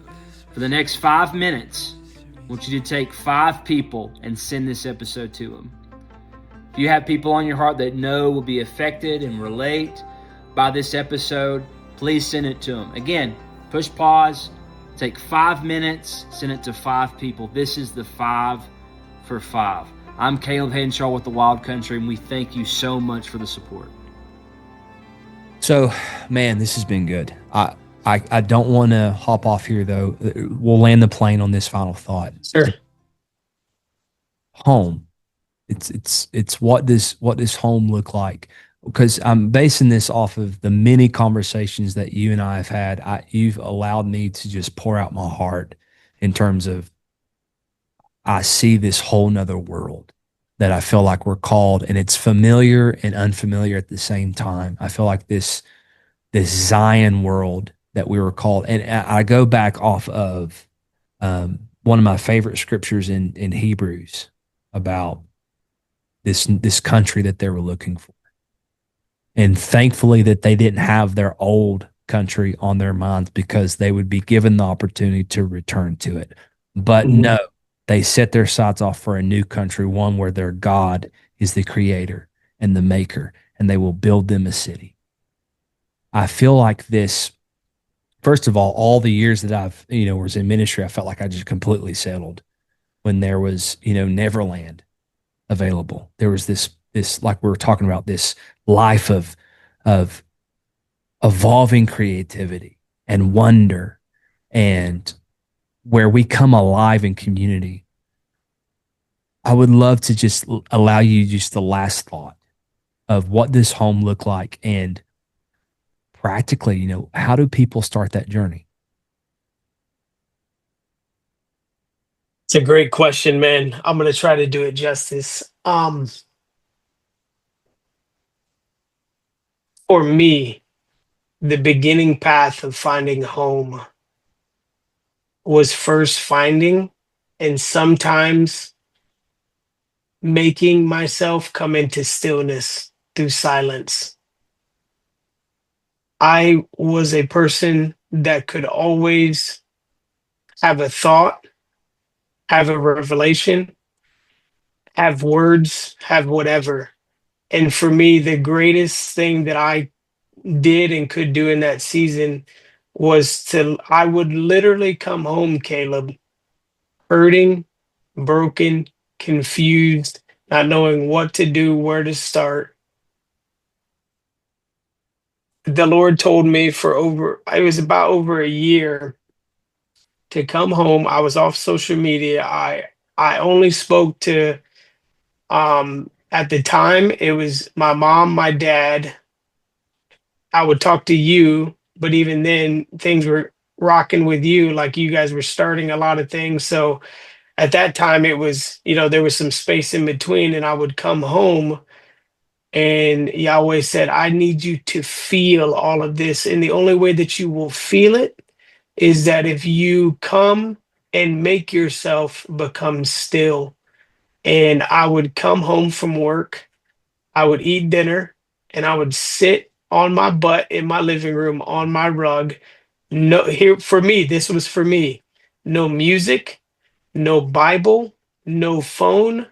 For the next 5 minutes, I want you to take 5 people and send this episode to them. If you have people on your heart that know will be affected and relate by this episode, please send it to them. Again, push pause, take 5 minutes, send it to 5 people. This is the 5 for 5. I'm Kaleb Hanshaw with the Wild Country, and we thank you so much for the support. So, man, this has been good. I don't want to hop off here though. We'll land the plane on this final thought. Sure. Home. It's what does home look like? Because I'm basing this off of the many conversations that you and I have had. You've allowed me to just pour out my heart in terms of I see this whole nother world that I feel like we're called, and it's familiar and unfamiliar at the same time. I feel like this Zion world that we were called, and I go back off of one of my favorite scriptures in Hebrews about this country that they were looking for. And thankfully that they didn't have their old country on their minds, because they would be given the opportunity to return to it. But no, they set their sights off for a new country, one where their God is the creator and the maker, and they will build them a city. I feel like this, first of all the years that I've, was in ministry, I felt like I just completely settled when there was, Neverland available. There was this, like we were talking about, this life of evolving creativity and wonder, and where we come alive in community. I would love to just allow you just the last thought of what does home look like, and practically, how do people start that journey? It's a great question, man. I'm going to try to do it justice. For me, the beginning path of finding home was first finding and sometimes making myself come into stillness through silence. I was a person that could always have a thought, have a revelation, have words, have whatever. And for me, the greatest thing that I did and could do in that season was I would literally come home, Kaleb, hurting, broken, confused, not knowing what to do, where to start. The Lord told me it was about over a year to come home. I was off social media. I only spoke to, at the time, it was my mom, my dad. I would talk to you, but even then things were rocking with you, like you guys were starting a lot of things. So at that time it was, there was some space in between, and I would come home And Yahweh said, I need you to feel all of this. And the only way that you will feel it is that if you come and make yourself become still. And I would come home from work, I would eat dinner, and I would sit on my butt in my living room on my rug. No, here for me, this was for me. No music, no Bible, no phone.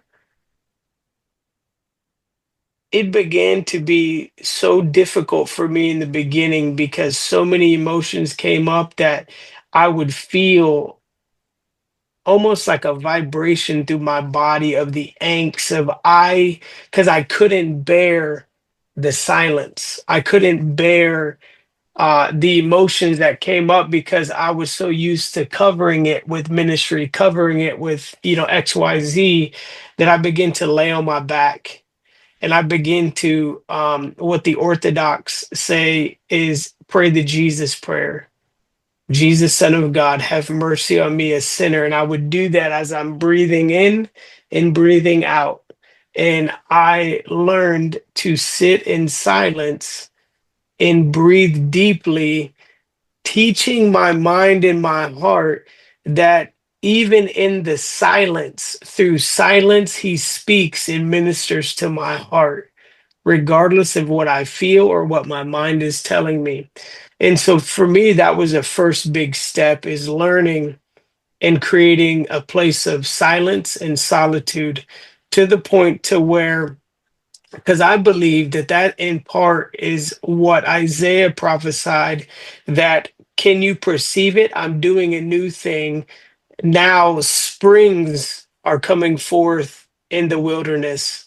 It began to be so difficult for me in the beginning because so many emotions came up that I would feel almost like a vibration through my body of the angst of because I couldn't bear the silence. I couldn't bear the emotions that came up because I was so used to covering it with ministry, covering it with, XYZ, that I begin to lay on my back. And I begin to, what the Orthodox say is pray the Jesus prayer. Jesus, Son of God, have mercy on me, a sinner. And I would do that as I'm breathing in and breathing out. And I learned to sit in silence and breathe deeply, teaching my mind and my heart that even in the silence, through silence, he speaks and ministers to my heart, regardless of what I feel or what my mind is telling me. And so for me, that was a first big step, is learning and creating a place of silence and solitude, to the point to where, because I believe that that in part is what Isaiah prophesied, that can you perceive it? I'm doing a new thing. Now springs are coming forth in the wilderness.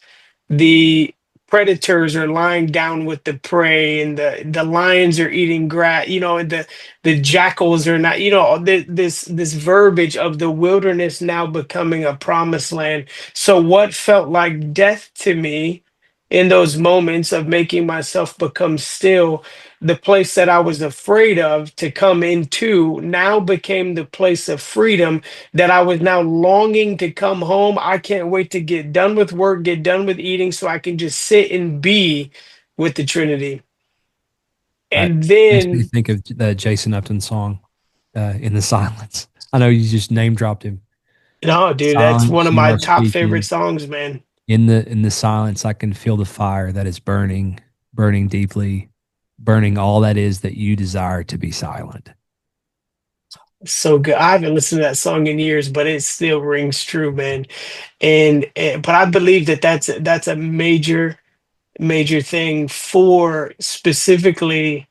The predators are lying down with the prey, and the lions are eating grass, and the jackals are not, this verbiage of the wilderness now becoming a promised land. So what felt like death to me in those moments of making myself become still, the place that I was afraid of to come into, now became the place of freedom, that I was now longing to come home. I can't wait to get done with work, get done with eating, so I can just sit and be with the Trinity. Right. And Makes me then, think of the Jason Upton song, "In the Silence." I know you just name dropped him. no, dude, that's one Silence, of you my are top favorite speaking. songs, man. In the silence, I can feel the fire that is burning, burning deeply, burning all that is that you desire to be silent. So good. I haven't listened to that song in years, but it still rings true, man. But I believe that that's a major thing for specifically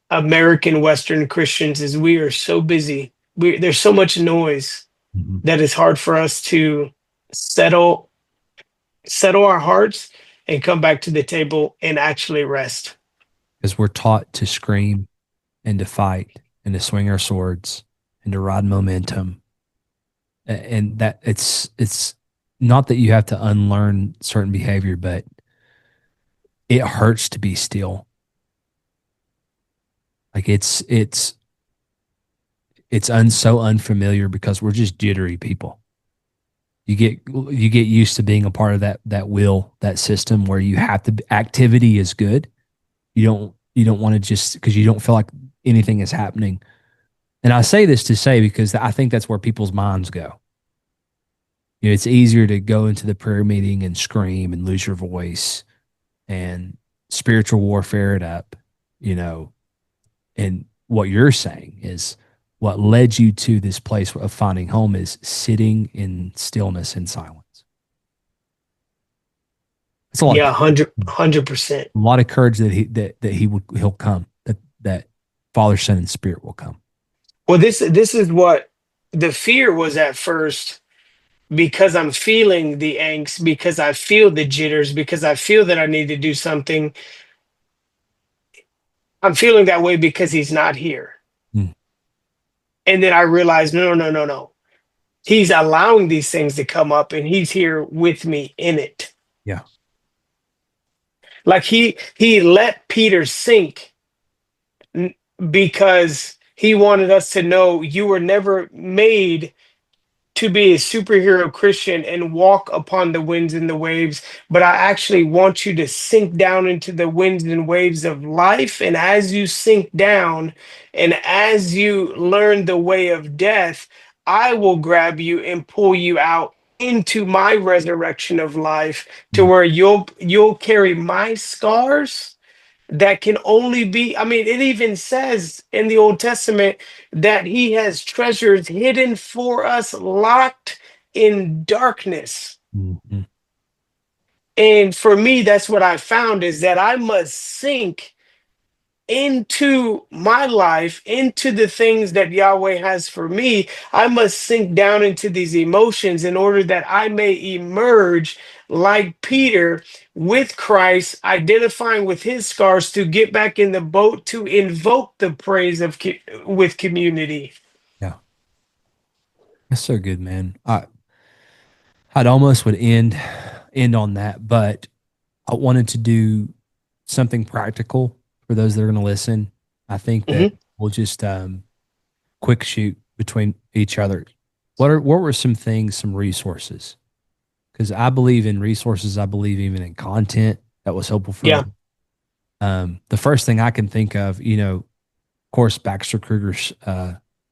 American Western Christians, is we are so busy. There's so much noise Mhm. that it's hard for us to settle settle our hearts and come back to the table and actually rest. Because we're taught to scream and to fight and to swing our swords and to ride momentum. And that it's not that you have to unlearn certain behavior, but it hurts to be still. Like it's so unfamiliar because we're just jittery people. You get used to being a part of that will, that system where you have to, activity is good. You don't want to, just because you don't feel like anything is happening. And I say this to say, because I think that's where people's minds go. It's easier to go into the prayer meeting and scream and lose your voice and spiritual warfare it up, you know. And what you're saying is what led you to this place of finding home is sitting in stillness and silence. It's a lot Yeah, of 100%. a lot of courage he'll come, that Father, Son, and Spirit will come. Well, this is what the fear was at first, because I'm feeling the angst, because I feel the jitters, because I feel that I need to do something. I'm feeling that way because he's not here. Mm. And then I realized, no, no, no, no. He's allowing these things to come up, and he's here with me in it. Yeah. Like he let Peter sink because he wanted us to know you were never made to be a superhero Christian and walk upon the winds and the waves, but I actually want you to sink down into the winds and waves of life. And as you sink down and as you learn the way of death, I will grab you and pull you out into my resurrection of life to where you'll carry my scars that can only be, I mean, it even says in the Old Testament that he has treasures hidden for us, locked in darkness. Mm-hmm. And for me, that's what I found, is that I must sink into my life, into the things that Yahweh has for me. I must sink down into these emotions in order that I may emerge like Peter with Christ, identifying with his scars, to get back in the boat to invoke the praise of with community. Yeah, that's so good, man. I'd almost would end on that, but I wanted to do something practical for those that are going to listen. I think that we'll just quick shoot between each other. What were some things, some resources? Because I believe in resources. I believe even in content that was helpful for me. The first thing I can think of, of course, Baxter Kruger's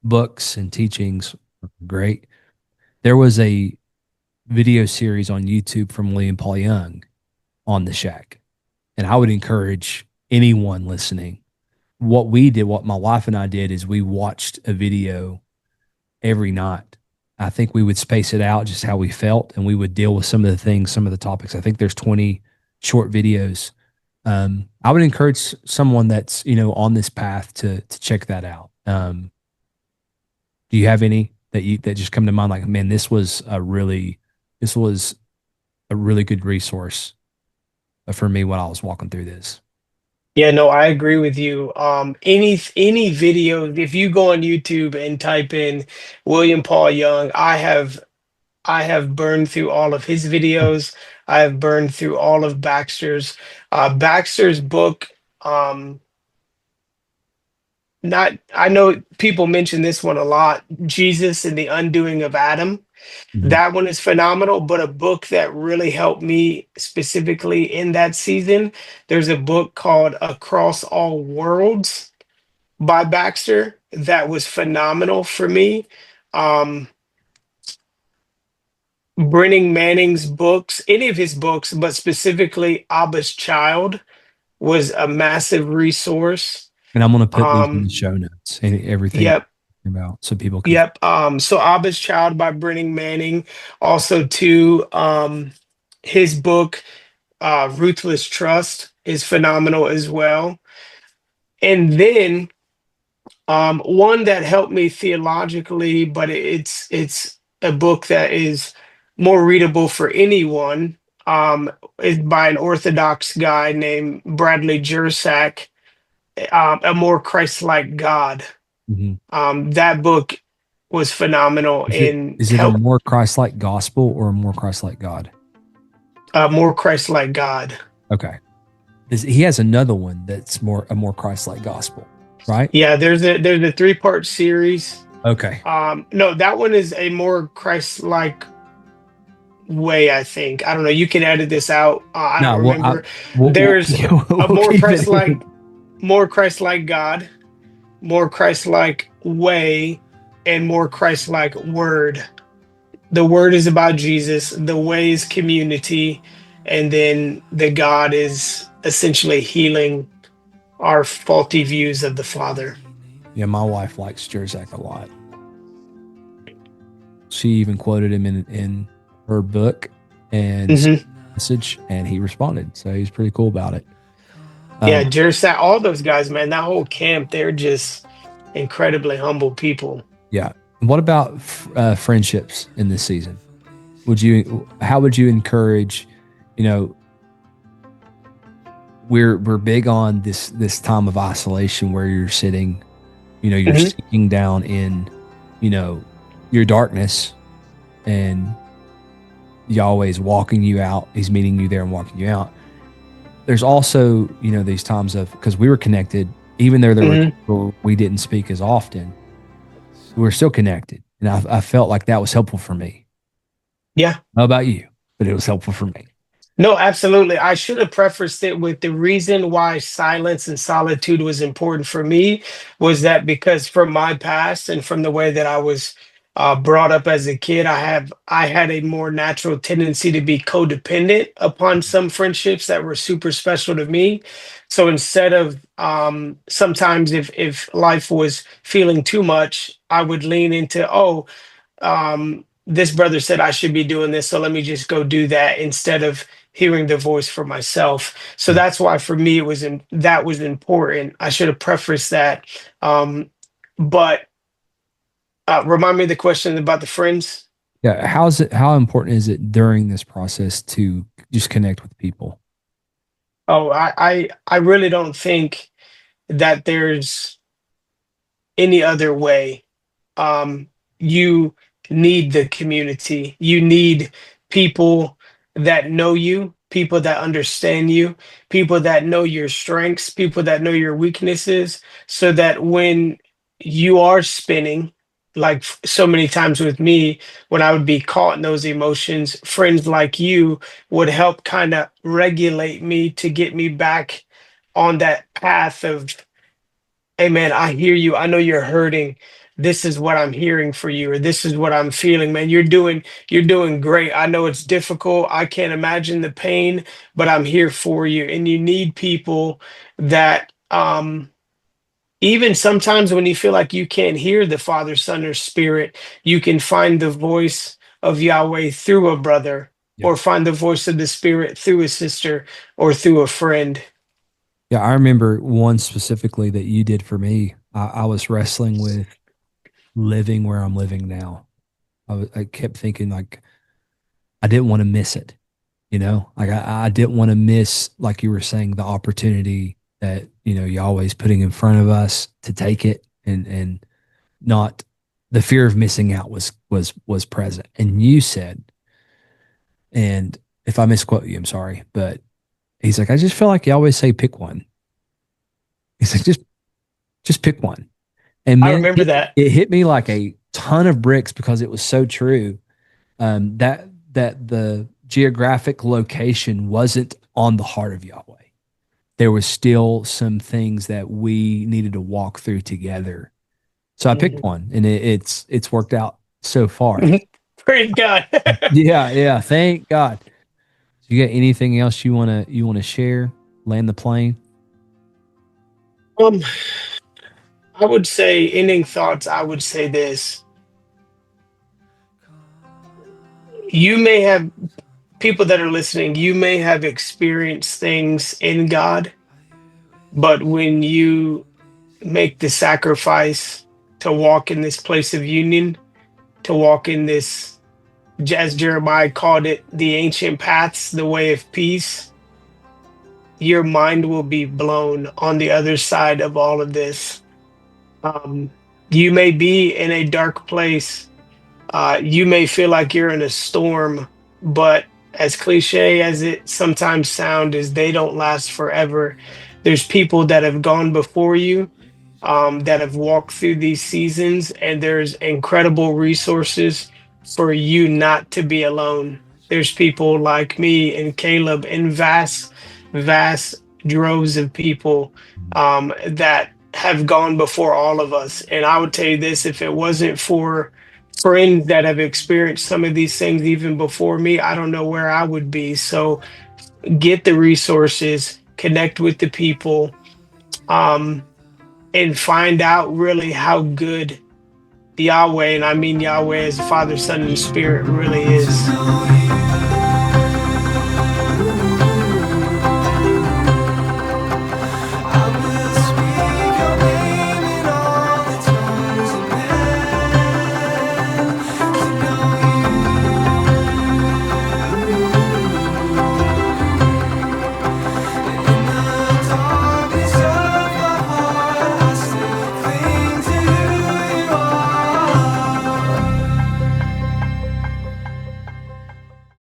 books and teachings are great. There was a video series on YouTube from William Paul Young on the Shack. And I would encourage anyone listening. What my wife and I did, is we watched a video every night. I think we would space it out just how we felt, and we would deal with some of the things, some of the topics. I think there's 20 short videos. I would encourage someone that's, on this path to check that out. Do you have any that just come to mind? Like, man, this was a really good resource for me when I was walking through this. Yeah, no, I agree with you. Any video, if you go on YouTube and type in William Paul Young, I have burned through all of his videos. I have burned through all of Baxter's. Baxter's book, I know people mention this one a lot, Jesus and the Undoing of Adam. Mm-hmm. That one is phenomenal, but a book that really helped me specifically in that season, there's a book called Across All Worlds by Baxter that was phenomenal for me. Brenning Manning's books, any of his books, but specifically Abba's Child, was a massive resource. And I'm going to put these in the show notes and everything. Yep. About so people can. Yep. So Abba's Child by Brenning Manning. Also, too, his book, Ruthless Trust, is phenomenal as well. And then one that helped me theologically, but it's a book that is more readable for anyone, is by an Orthodox guy named Bradley Jersak, A More Christ-Like God. Mm-hmm. That book was phenomenal. Is it a more Christ-like gospel or a more Christ-like God? More Christ-like God. Okay. He has another one that's a more Christ-like gospel, right? Yeah, there's a 3-part series. Okay. No, that one is a more Christ-like way, I think. I don't know. You can edit this out. I don't remember. There's a more Christ-like, more Christ-like God, more Christ-like way, and more Christ-like word. The word is about Jesus, the way is community, and then the God is essentially healing our faulty views of the Father. Yeah, my wife likes Jersak a lot. She even quoted him in her book and message, and he responded. So he's pretty cool about it. Yeah, Jersak, all those guys, man, that whole camp, they're just incredibly humble people. Yeah. What about friendships in this season? How would you encourage, we're big on this time of isolation where you're sitting, you're sinking down in, your darkness, and Yahweh's walking you out. He's meeting you there and walking you out. There's also, these times because we were connected, even though we didn't speak as often, we're still connected. And I felt like that was helpful for me. Yeah. How about you? But it was helpful for me. No, absolutely. I should have prefaced it with the reason why silence and solitude was important for me was that because from my past and from the way that I was brought up as a kid, I had a more natural tendency to be codependent upon some friendships that were super special to me. So instead of sometimes if life was feeling too much, I would lean into, this brother said I should be doing this, so let me just go do that instead of hearing the voice for myself. So that's why for me that was important. I should have prefaced that. But remind me of the question about the friends. Yeah. How important is it during this process to just connect with people? Oh, I really don't think that there's any other way. You need the community. You need people that know you, people that understand you, people that know your strengths, people that know your weaknesses, so that when you are spinning, like so many times with me, when I would be caught in those emotions, friends like you would help kind of regulate me to get me back on that path of, hey man, I hear you. I know you're hurting. This is what I'm hearing for you, or this is what I'm feeling, man. You're doing great. I know it's difficult. I can't imagine the pain, but I'm here for you. And you need people that even sometimes when you feel like you can't hear the Father, Son, or Spirit, you can find the voice of Yahweh through a brother, Yeah. or find the voice of the Spirit through a sister or through a friend. Yeah, I remember one specifically that you did for me. I was wrestling with living where I'm living now. I kept thinking like I didn't want to miss it, like I didn't want to miss, like you were saying, the opportunity that, Yahweh's putting in front of us to take it, and not the fear of missing out was present. And you said, and if I misquote you, I'm sorry, but he's like, I just feel like you always say pick one. He's like, just pick one. And I man, remember that. it hit me like a ton of bricks because it was so true. That the geographic location wasn't on the heart of Yahweh. There was still some things that we needed to walk through together. So I picked one, and it's worked out so far. Praise God. Yeah. Thank God. You got anything else you wanna share? Land the plane. Um, I would say ending thoughts. I would say this: you may have people that are listening. You may have experienced things in God, but when you make the sacrifice to walk in this place of union, to walk in this, as Jeremiah called it, the ancient paths, the way of peace, your mind will be blown on the other side of all of this. Um, you may be in a dark place. You may feel like you're in a storm, but as cliche as it sometimes sounds, is they don't last forever. There's people that have gone before you, that have walked through these seasons, and there's incredible resources for you not to be alone. There's people like me and Caleb and vast droves of people that have gone before all of us. And I would tell you this: if it wasn't for friends that have experienced some of these things even before me, I don't know where I would be. So get the resources, connect with the people, um, and find out really how good Yahweh, and I mean Yahweh as the Father, Son, and Spirit, really is.